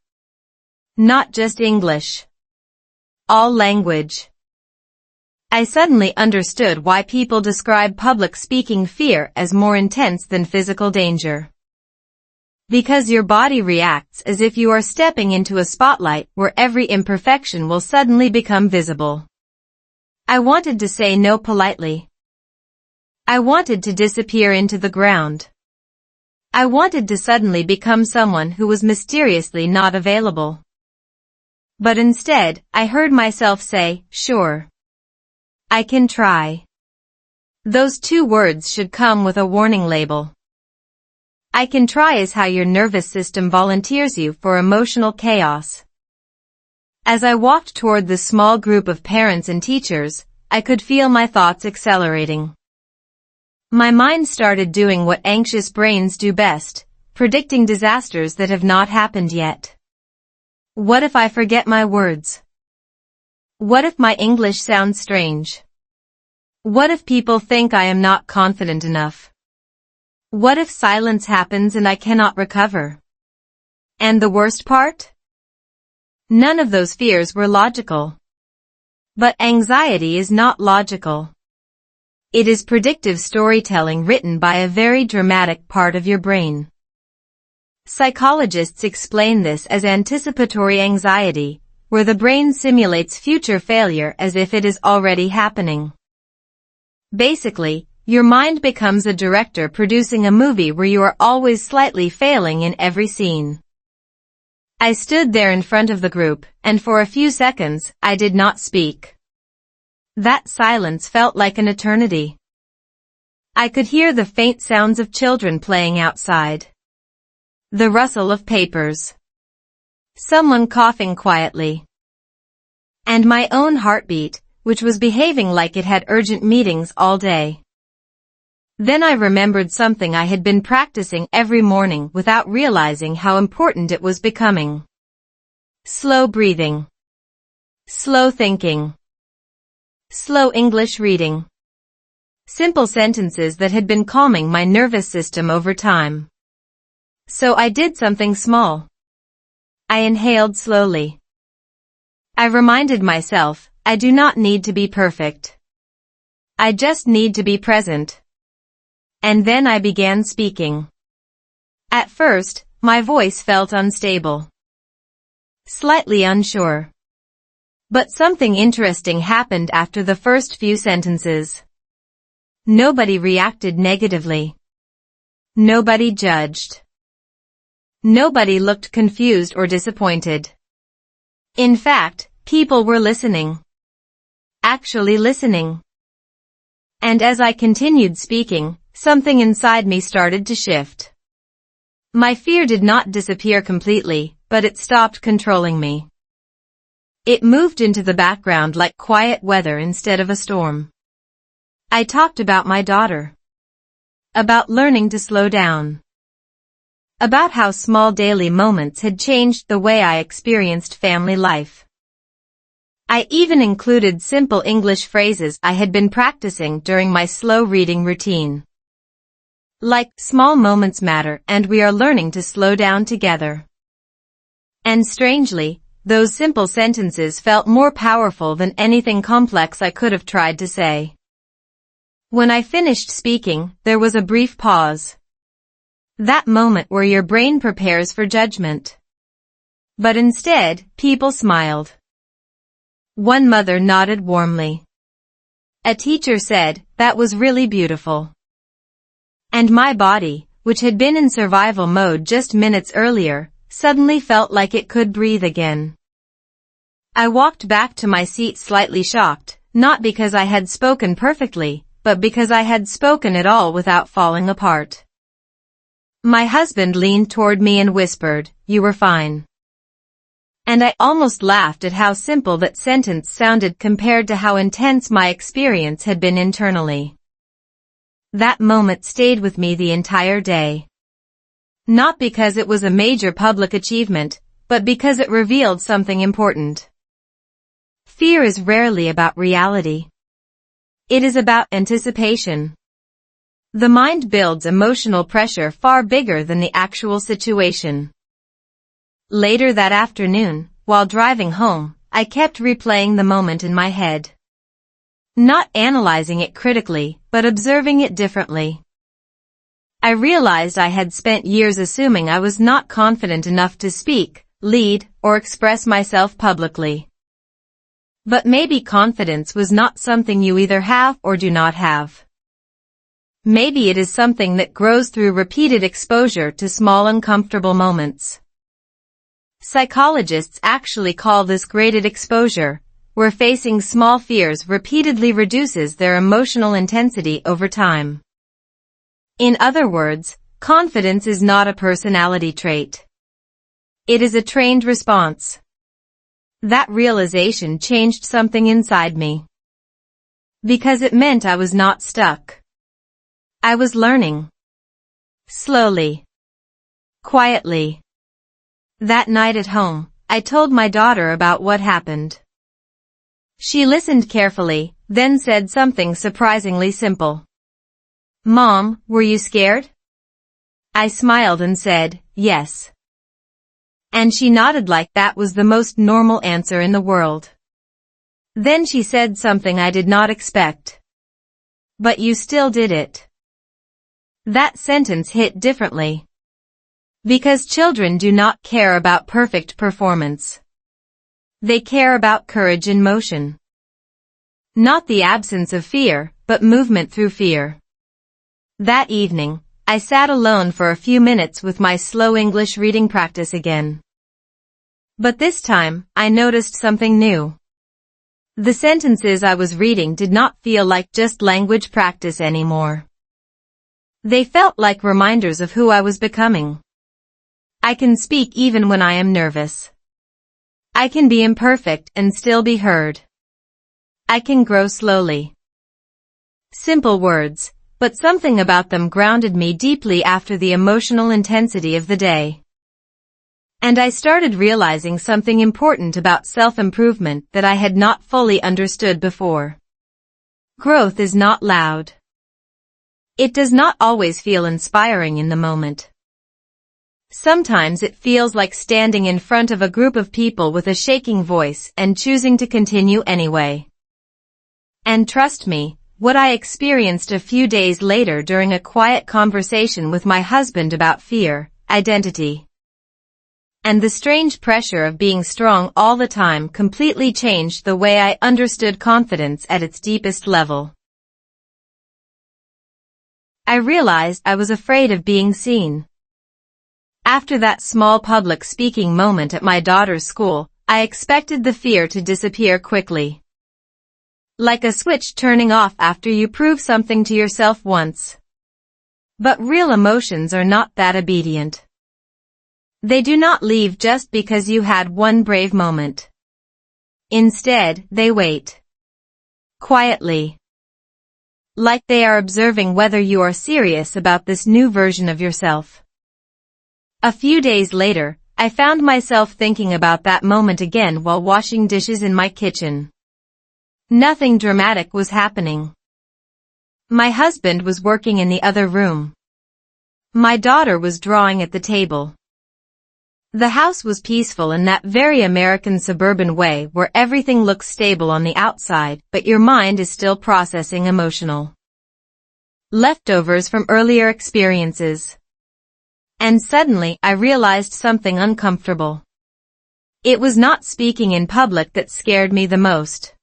B: Not just English. All language. I suddenly understood why people describe public speaking fear as more intense than physical danger. Because your body reacts as if you are stepping into a spotlight where every imperfection will suddenly become visible. I wanted to say no politely. I wanted to disappear into the ground. I wanted to suddenly become someone who was mysteriously not available. But instead, I heard myself say, "Sure. I can try." Those two words should come with a warning label. I can try is how your nervous system volunteers you for emotional chaos. As I walked toward the small group of parents and teachers, I could feel my thoughts accelerating. My mind started doing what anxious brains do best, predicting disasters that have not happened yet. What if I forget my words? What if my English sounds strange? What if people think I am not confident enough? What if silence happens and I cannot recover? And the worst part? None of those fears were logical. But anxiety is not logical. It is predictive storytelling written by a very dramatic part of your brain. Psychologists explain this as anticipatory anxiety, where the brain simulates future failure as if it is already happening. Basically, your mind becomes a director producing a movie where you are always slightly failing in every scene. I stood there in front of the group, and for a few seconds, I did not speak. That silence felt like an eternity. I could hear the faint sounds of children playing outside. The rustle of papers. Someone coughing quietly. And my own heartbeat, which was behaving like it had urgent meetings all day. Then I remembered something I had been practicing every morning without realizing how important it was becoming. Slow breathing. Slow thinking. Slow English reading. Simple sentences that had been calming my nervous system over time. So I did something small. I inhaled slowly. I reminded myself, I do not need to be perfect. I just need to be present. And then I began speaking. At first, my voice felt unstable. Slightly unsure. But something interesting happened after the first few sentences. Nobody reacted negatively. Nobody judged. Nobody looked confused or disappointed. In fact, people were listening. Actually listening. And as I continued speaking, something inside me started to shift. My fear did not disappear completely, but it stopped controlling me. It moved into the background like quiet weather instead of a storm. I talked about my daughter. About learning to slow down. About how small daily moments had changed the way I experienced family life. I even included simple English phrases I had been practicing during my slow reading routine. Like, small moments matter and we are learning to slow down together. And strangely, those simple sentences felt more powerful than anything complex I could have tried to say. When I finished speaking, there was a brief pause. That moment where your brain prepares for judgment. But instead, people smiled. One mother nodded warmly. A teacher said, "That was really beautiful." And my body, which had been in survival mode just minutes earlier, suddenly felt like it could breathe again. I walked back to my seat slightly shocked, not because I had spoken perfectly, but because I had spoken at all without falling apart. My husband leaned toward me and whispered, "You were fine." And I almost laughed at how simple that sentence sounded compared to how intense my experience had been internally. That moment stayed with me the entire day. Not because it was a major public achievement, but because it revealed something important. Fear is rarely about reality. It is about anticipation. The mind builds emotional pressure far bigger than the actual situation. Later that afternoon, while driving home, I kept replaying the moment in my head. Not analyzing it critically, but observing it differently. I realized I had spent years assuming I was not confident enough to speak, lead, or express myself publicly. But maybe confidence was not something you either have or do not have. Maybe it is something that grows through repeated exposure to small uncomfortable moments. Psychologists actually call this graded exposure, where facing small fears repeatedly reduces their emotional intensity over time. In other words, confidence is not a personality trait. It is a trained response. That realization changed something inside me. Because it meant I was not stuck. I was learning. Slowly. Quietly. That night at home, I told my daughter about what happened. She listened carefully, then said something surprisingly simple. "Mom, were you scared?" I smiled and said, "Yes." And she nodded like that was the most normal answer in the world. Then she said something I did not expect. "But you still did it." That sentence hit differently. Because children do not care about perfect performance. They care about courage in motion. Not the absence of fear, but movement through fear. That evening, I sat alone for a few minutes with my slow English reading practice again. But this time, I noticed something new. The sentences I was reading did not feel like just language practice anymore. They felt like reminders of who I was becoming. I can speak even when I am nervous. I can be imperfect and still be heard. I can grow slowly. Simple words, but something about them grounded me deeply after the emotional intensity of the day. And I started realizing something important about self-improvement that I had not fully understood before. Growth is not loud. It does not always feel inspiring in the moment. Sometimes it feels like standing in front of a group of people with a shaking voice and choosing to continue anyway. And trust me, what I experienced a few days later during a quiet conversation with my husband about fear, identity, and the strange pressure of being strong all the time completely changed the way I understood confidence at its deepest level. I realized I was afraid of being seen. After that small public speaking moment at my daughter's school, I expected the fear to disappear quickly. Like a switch turning off after you prove something to yourself once. But real emotions are not that obedient. They do not leave just because you had one brave moment. Instead, they wait. Quietly. Like they are observing whether you are serious about this new version of yourself. A few days later, I found myself thinking about that moment again while washing dishes in my kitchen. Nothing dramatic was happening. My husband was working in the other room. My daughter was drawing at the table. The house was peaceful in that very American suburban way where everything looks stable on the outside, but your mind is still processing emotional leftovers from earlier experiences. And suddenly I realized something uncomfortable. It was not speaking in public that scared me the most.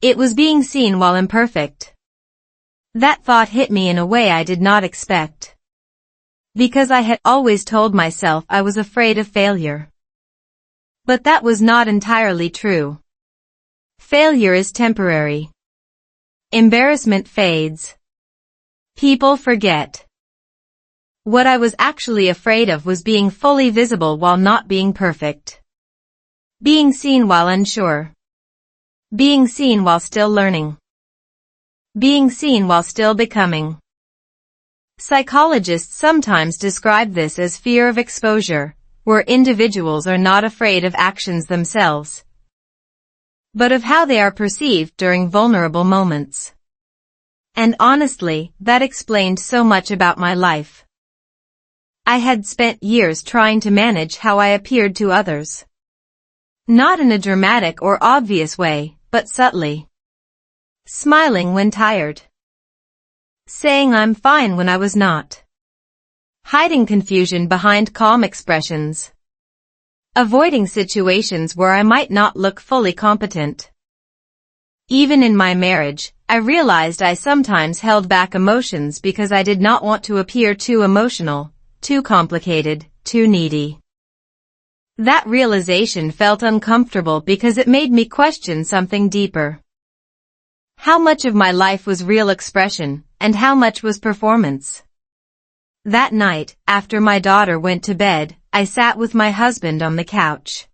B: It was being seen while imperfect. That thought hit me in a way I did not expect. Because I had always told myself I was afraid of failure. But that was not entirely true. Failure is temporary. Embarrassment fades. People forget. What I was actually afraid of was being fully visible while not being perfect. Being seen while unsure. Being seen while still learning. Being seen while still becoming. Psychologists sometimes describe this as fear of exposure, where individuals are not afraid of actions themselves, but of how they are perceived during vulnerable moments. And honestly, that explained so much about my life. I had spent years trying to manage how I appeared to others. Not in a dramatic or obvious way, but subtly. Smiling when tired. Saying I'm fine when I was not. Hiding confusion behind calm expressions. Avoiding situations where I might not look fully competent. Even in my marriage, I realized I sometimes held back emotions because I did not want to appear too emotional, too complicated, too needy. That realization felt uncomfortable because it made me question something deeper. How much of my life was real expression, and how much was performance? That night, after my daughter went to bed, I sat with my husband on the couch.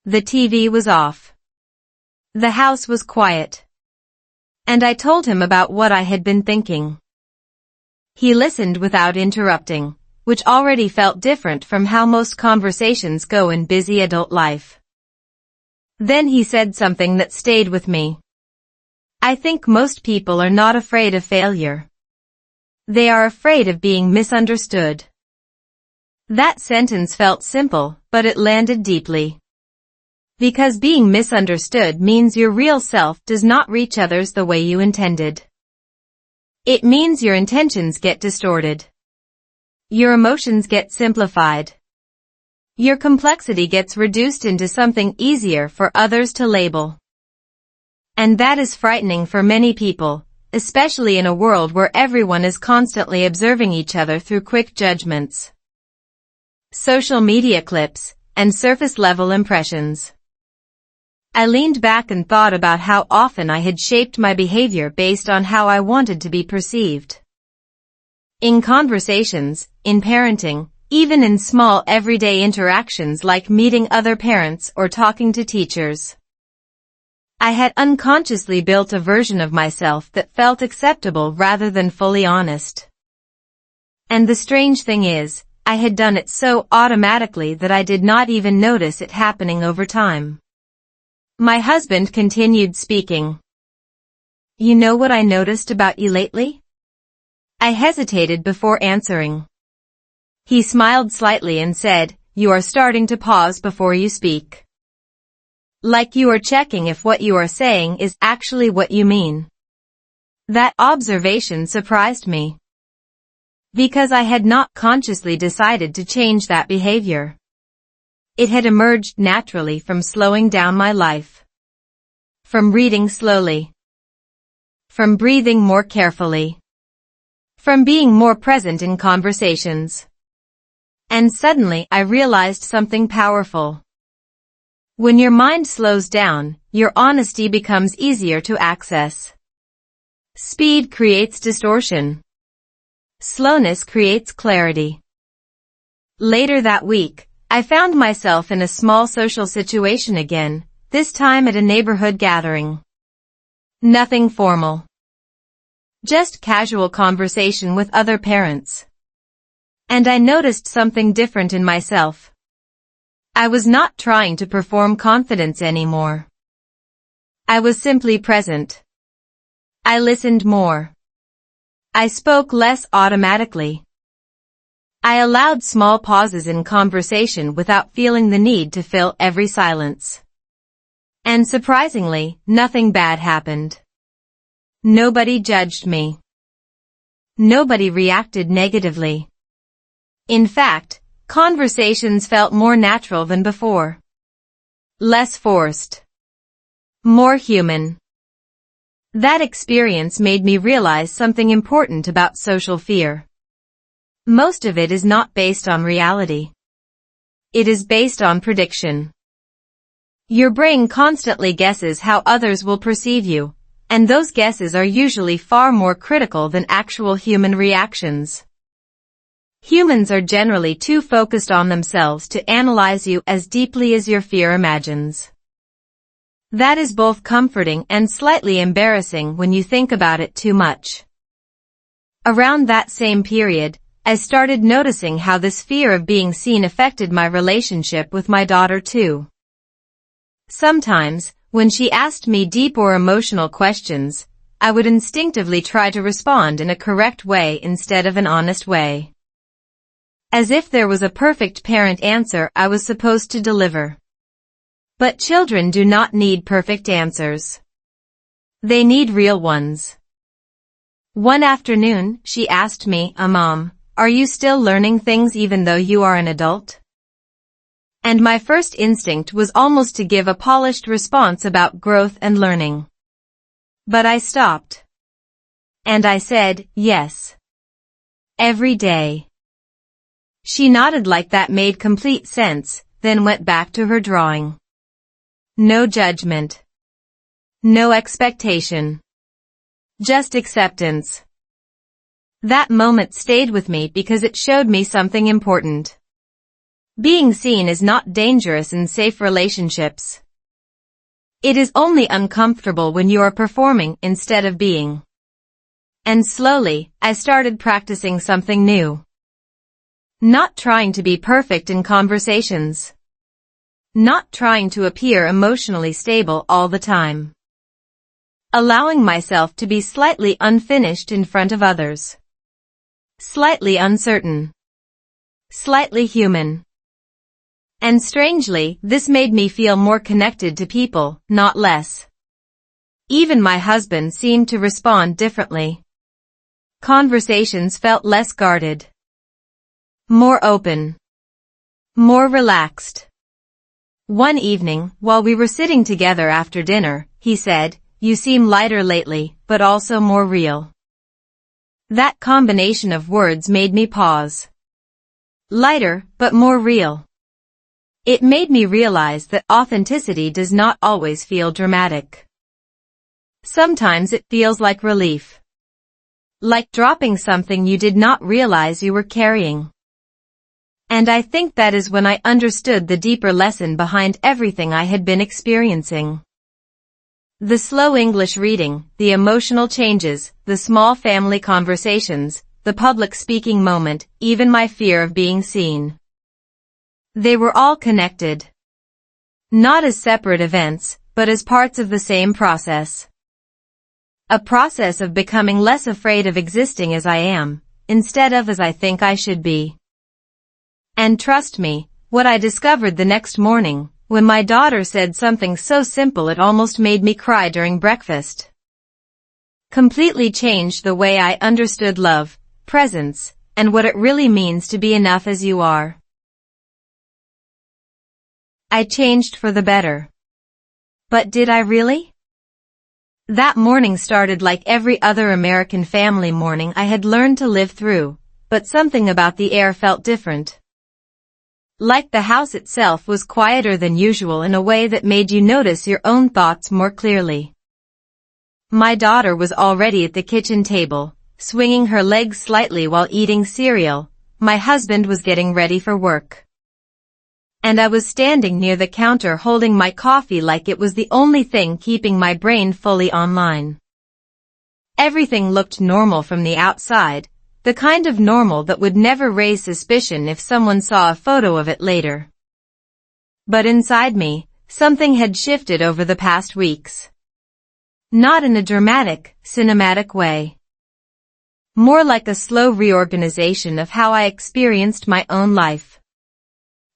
B: The TV was off. The house was quiet. And I told him about what I had been thinking. He listened without interrupting, which already felt different from how most conversations go in busy adult life. Then he said something that stayed with me. I think most people are not afraid of failure. They are afraid of being misunderstood. That sentence felt simple, but it landed deeply. Because being misunderstood means your real self does not reach others the way you intended. It means your intentions get distorted. Your emotions get simplified. Your complexity gets reduced into something easier for others to label. And that is frightening for many people, especially in a world where everyone is constantly observing each other through quick judgments, social media clips, and surface-level impressions. I leaned back and thought about how often I had shaped my behavior based on how I wanted to be perceived. In conversations, in parenting, even in small everyday interactions like meeting other parents or talking to teachers. I had unconsciously built a version of myself that felt acceptable rather than fully honest. And the strange thing is, I had done it so automatically that I did not even notice it happening over time. My husband continued speaking. You know what I noticed about you lately? I hesitated before answering. He smiled slightly and said, you are starting to pause before you speak. Like you are checking if what you are saying is actually what you mean. That observation surprised me. Because I had not consciously decided to change that behavior. It had emerged naturally from slowing down my life. From reading slowly. From breathing more carefully. From being more present in conversations. And suddenly I realized something powerful. When your mind slows down, your honesty becomes easier to access. Speed creates distortion. Slowness creates clarity. Later that week, I found myself in a small social situation again, this time at a neighborhood gathering. Nothing formal. Just casual conversation with other parents. And I noticed something different in myself. I was not trying to perform confidence anymore. I was simply present. I listened more. I spoke less automatically. I allowed small pauses in conversation without feeling the need to fill every silence. And surprisingly, nothing bad happened. Nobody judged me. Nobody reacted negatively. In fact, conversations felt more natural than before. Less forced. More human. That experience made me realize something important about social fear. Most of it is not based on reality. It is based on prediction. Your brain constantly guesses how others will perceive you, and those guesses are usually far more critical than actual human reactions. Humans are generally too focused on themselves to analyze you as deeply as your fear imagines. That is both comforting and slightly embarrassing when you think about it too much. Around that same period, I started noticing how this fear of being seen affected my relationship with my daughter too. Sometimes, when she asked me deep or emotional questions, I would instinctively try to respond in a correct way instead of an honest way. As if there was a perfect parent answer I was supposed to deliver. But children do not need perfect answers. They need real ones. One afternoon, she asked me, Mom, are you still learning things even though you are an adult? And my first instinct was almost to give a polished response about growth and learning. But I stopped. And I said, yes. Every day. She nodded like that made complete sense, then went back to her drawing. No judgment. No expectation. Just acceptance. That moment stayed with me because it showed me something important. Being seen is not dangerous in safe relationships. It is only uncomfortable when you are performing instead of being. And slowly, I started practicing something new. Not trying to be perfect in conversations. Not trying to appear emotionally stable all the time. Allowing myself to be slightly unfinished in front of others. Slightly uncertain. Slightly human. And strangely, this made me feel more connected to people, not less. Even my husband seemed to respond differently. Conversations felt less guarded. More open. More relaxed. One evening, while we were sitting together after dinner, he said, "You seem lighter lately, but also more real." That combination of words made me pause. Lighter, but more real. It made me realize that authenticity does not always feel dramatic. Sometimes it feels like relief. Like dropping something you did not realize you were carrying. And I think that is when I understood the deeper lesson behind everything I had been experiencing. The slow English reading, the emotional changes, the small family conversations, the public speaking moment, even my fear of being seen. They were all connected. Not as separate events, but as parts of the same process. A process of becoming less afraid of existing as I am, instead of as I think I should be. And trust me, what I discovered the next morning, when my daughter said something so simple it almost made me cry during breakfast, completely changed the way I understood love, presence, and what it really means to be enough as you are. I changed for the better. But did I really? That morning started like every other American family morning I had learned to live through, but something about the air felt different. Like the house itself was quieter than usual in a way that made you notice your own thoughts more clearly. My daughter was already at the kitchen table, swinging her legs slightly while eating cereal. My husband was getting ready for work. And I was standing near the counter holding my coffee like it was the only thing keeping my brain fully online. Everything looked normal from the outside, the kind of normal that would never raise suspicion if someone saw a photo of it later. But inside me, something had shifted over the past weeks. Not in a dramatic, cinematic way. More like a slow reorganization of how I experienced my own life.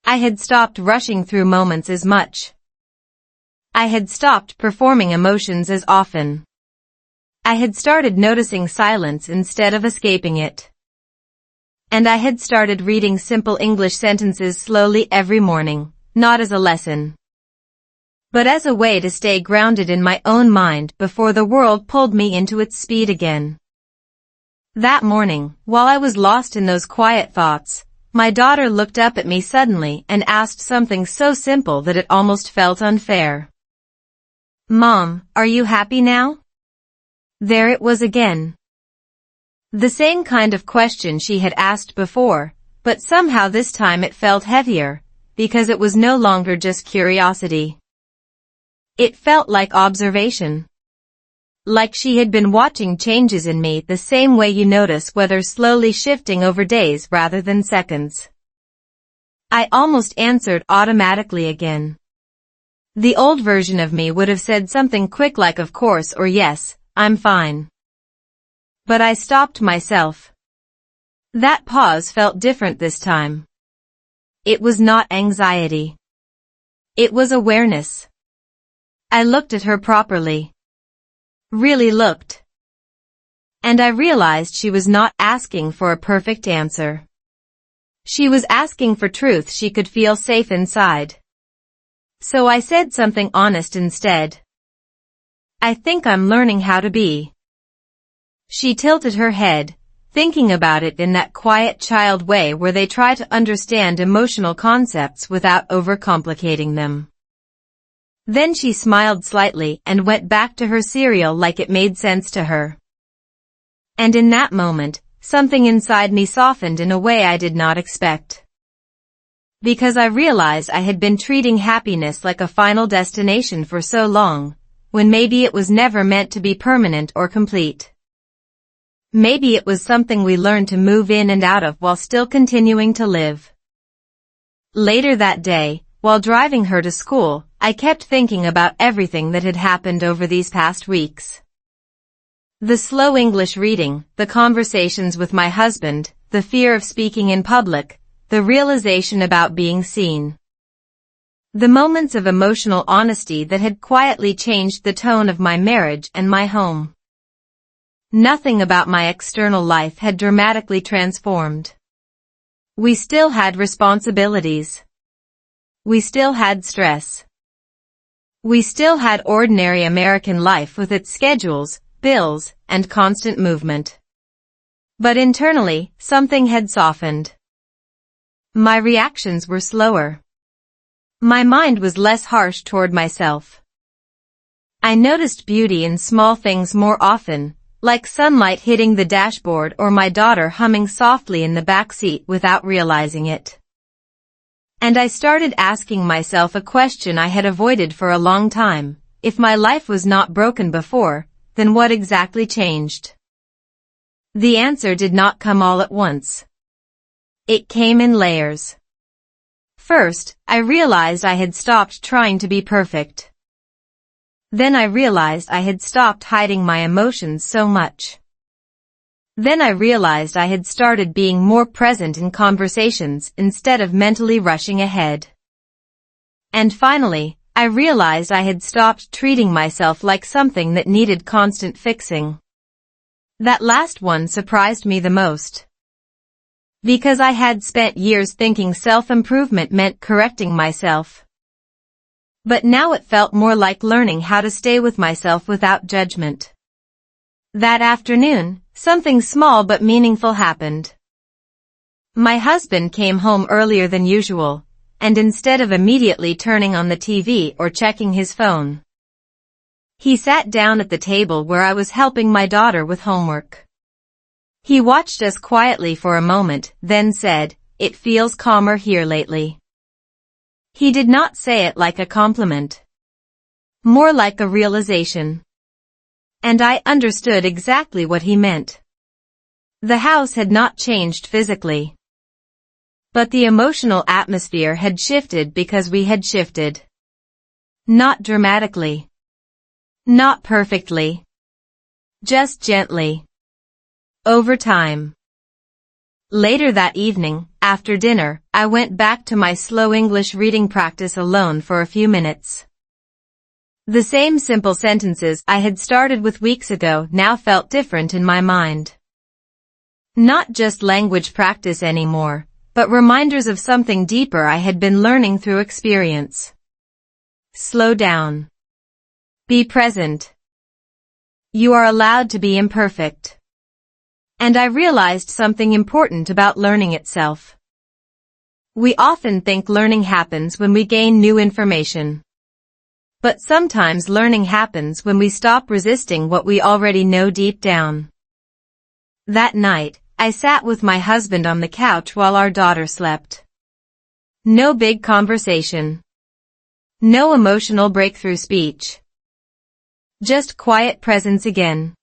B: I had stopped rushing through moments as much. I had stopped performing emotions as often. I had started noticing silence instead of escaping it. And I had started reading simple English sentences slowly every morning, not as a lesson, but as a way to stay grounded in my own mind before the world pulled me into its speed again. That morning, while I was lost in those quiet thoughts, my daughter looked up at me suddenly and asked something so simple that it almost felt unfair. "Mom, are you happy now?" There it was again. The same kind of question she had asked before, but somehow this time it felt heavier, because it was no longer just curiosity. It felt like observation. Like she had been watching changes in me the same way you notice weather slowly shifting over days rather than seconds. I almost answered automatically again. The old version of me would have said something quick like of course or yes, I'm fine. But I stopped myself. That pause felt different this time. It was not anxiety. It was awareness. I looked at her properly. Really looked. And I realized she was not asking for a perfect answer. She was asking for truth she could feel safe inside. So I said something honest instead. "I think I'm learning how to be." She tilted her head, thinking about it in that quiet child way where they try to understand emotional concepts without overcomplicating them. Then she smiled slightly and went back to her cereal like it made sense to her. And in that moment, something inside me softened in a way I did not expect. Because I realized I had been treating happiness like a final destination for so long, when maybe it was never meant to be permanent or complete. Maybe it was something we learned to move in and out of while still continuing to live. Later that day, while driving her to school, I kept thinking about everything that had happened over these past weeks. The slow English reading, the conversations with my husband, the fear of speaking in public, the realization about being seen. The moments of emotional honesty that had quietly changed the tone of my marriage and my home. Nothing about my external life had dramatically transformed. We still had responsibilities. We still had stress. We still had ordinary American life with its schedules, bills, and constant movement. But internally, something had softened. My reactions were slower. My mind was less harsh toward myself. I noticed beauty in small things more often, like sunlight hitting the dashboard or my daughter humming softly in the back seat without realizing it. And I started asking myself a question I had avoided for a long time. If my life was not broken before, then what exactly changed? The answer did not come all at once. It came in layers. First, I realized I had stopped trying to be perfect. Then I realized I had stopped hiding my emotions so much. Then I realized I had started being more present in conversations instead of mentally rushing ahead. And finally, I realized I had stopped treating myself like something that needed constant fixing. That last one surprised me the most. Because I had spent years thinking self-improvement meant correcting myself. But now it felt more like learning how to stay with myself without judgment. That afternoon, something small but meaningful happened. My husband came home earlier than usual, and instead of immediately turning on the TV or checking his phone, he sat down at the table where I was helping my daughter with homework. He watched us quietly for a moment, then said, "It feels calmer here lately." He did not say it like a compliment. More like a realization. And I understood exactly what he meant. The house had not changed physically. But the emotional atmosphere had shifted because we had shifted. Not dramatically. Not perfectly. Just gently. over time. Later that evening, after dinner, I went back to my slow English reading practice alone for a few minutes. The same simple sentences I had started with weeks ago now felt different in my mind. Not just language practice anymore, but reminders of something deeper I had been learning through experience. Slow down. Be present. You are allowed to be imperfect. And I realized something important about learning itself. We often think learning happens when we gain new information. But sometimes learning happens when we stop resisting what we already know deep down. That night, I sat with my husband on the couch while our daughter slept. No big conversation. No emotional breakthrough speech. Just quiet presence again.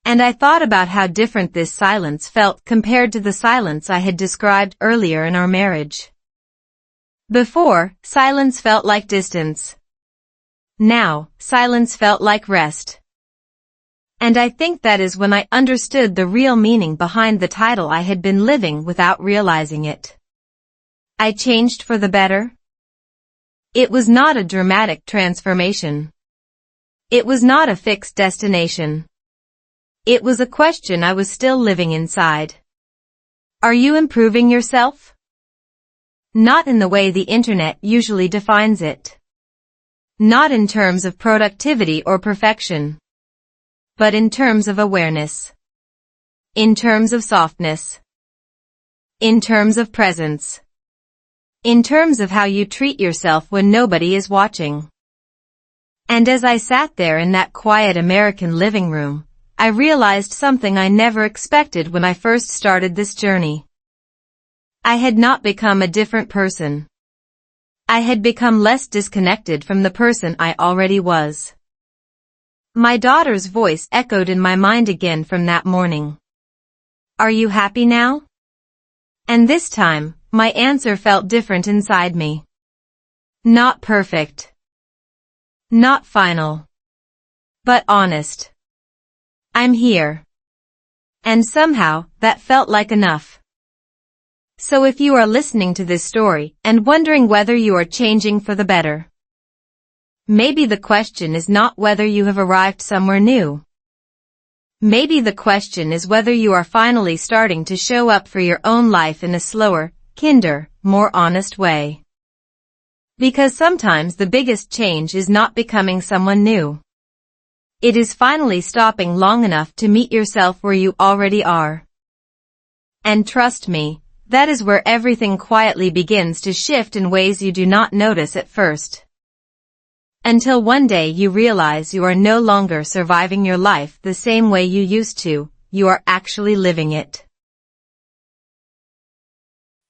B: And I thought about how different this silence felt compared to the silence I had described earlier in our marriage. Before, silence felt like distance. Now, silence felt like rest. And I think that is when I understood the real meaning behind the title I had been living without realizing it. I changed for the better. It was not a dramatic transformation. It was not a fixed destination. It was a question I was still living inside. Are you improving yourself? Not in the way the internet usually defines it. Not in terms of productivity or perfection. But in terms of awareness. In terms of softness. In terms of presence. In terms of how you treat yourself when nobody is watching. And as I sat there in that quiet American living room, I realized something I never expected when I first started this journey. I had not become a different person. I had become less disconnected from the person I already was. My daughter's voice echoed in my mind again from that morning. Are you happy now? And this time, my answer felt different inside me. Not perfect. Not final. But honest. I'm here. And somehow, that felt like enough. So if you are listening to this story and wondering whether you are changing for the better, maybe the question is not whether you have arrived somewhere new. Maybe the question is whether you are finally starting to show up for your own life in a slower, kinder, more honest way. Because sometimes the biggest change is not becoming someone new. It is finally stopping long enough to meet yourself where you already are. And trust me, that is where everything quietly begins to shift in ways you do not notice at first. Until one day you realize you are no longer surviving your life the same way you used to, you are actually living it.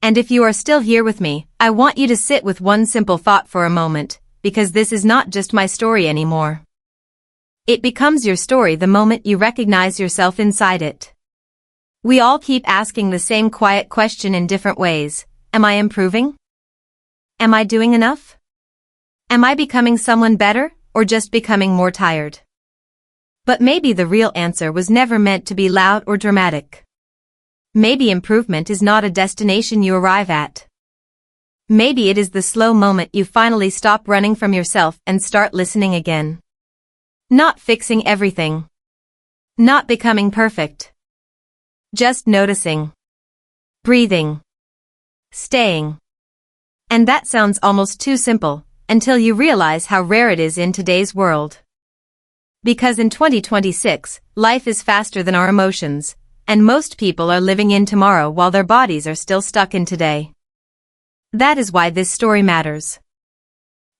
B: And if you are still here with me, I want you to sit with one simple thought for a moment, because this is not just my story anymore. It becomes your story the moment you recognize yourself inside it. We all keep asking the same quiet question in different ways. Am I improving? Am I doing enough? Am I becoming someone better, or just becoming more tired? But maybe the real answer was never meant to be loud or dramatic. Maybe improvement is not a destination you arrive at. Maybe it is the slow moment you finally stop running from yourself and start listening again. Not fixing everything. Not becoming perfect. Just noticing. Breathing. Staying. And that sounds almost too simple, until you realize how rare it is in today's world. Because in 2026, life is faster than our emotions, and most people are living in tomorrow while their bodies are still stuck in today. That is why this story matters.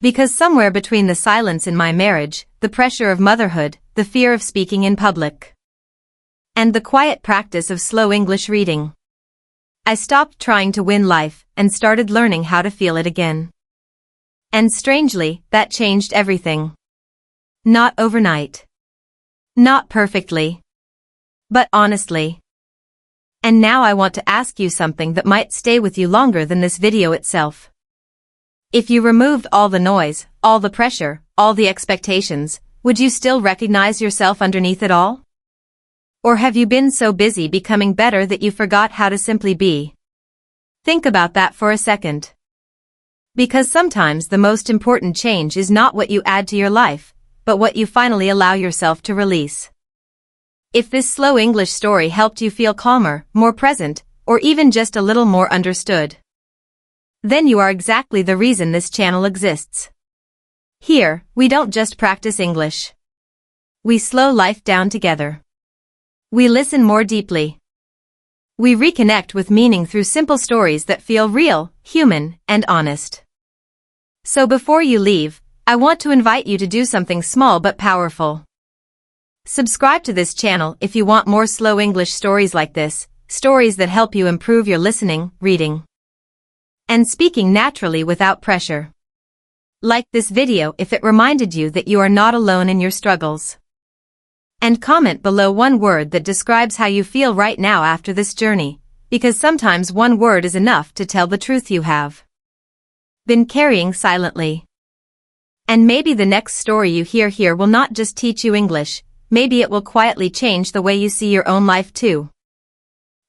B: Because somewhere between the silence in my marriage, the pressure of motherhood, the fear of speaking in public, and the quiet practice of slow English reading, I stopped trying to win life and started learning how to feel it again. And strangely, that changed everything. Not overnight. Not perfectly. But honestly. And now I want to ask you something that might stay with you longer than this video itself. If you removed all the noise, all the pressure, all the expectations, would you still recognize yourself underneath it all? Or have you been so busy becoming better that you forgot how to simply be? Think about that for a second. Because sometimes the most important change is not what you add to your life, but what you finally allow yourself to release. If this slow English story helped you feel calmer, more present, or even just a little more understood, then you are exactly the reason this channel exists. Here, we don't just practice English. We slow life down together. We listen more deeply. We reconnect with meaning through simple stories that feel real, human, and honest. So before you leave, I want to invite you to do something small but powerful. Subscribe to this channel if you want more slow English stories like this, stories that help you improve your listening, reading, and speaking naturally without pressure. Like this video if it reminded you that you are not alone in your struggles. And comment below one word that describes how you feel right now after this journey, because sometimes one word is enough to tell the truth you have been carrying silently. And maybe the next story you hear here will not just teach you English, maybe it will quietly change the way you see your own life too.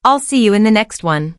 B: I'll see you in the next one.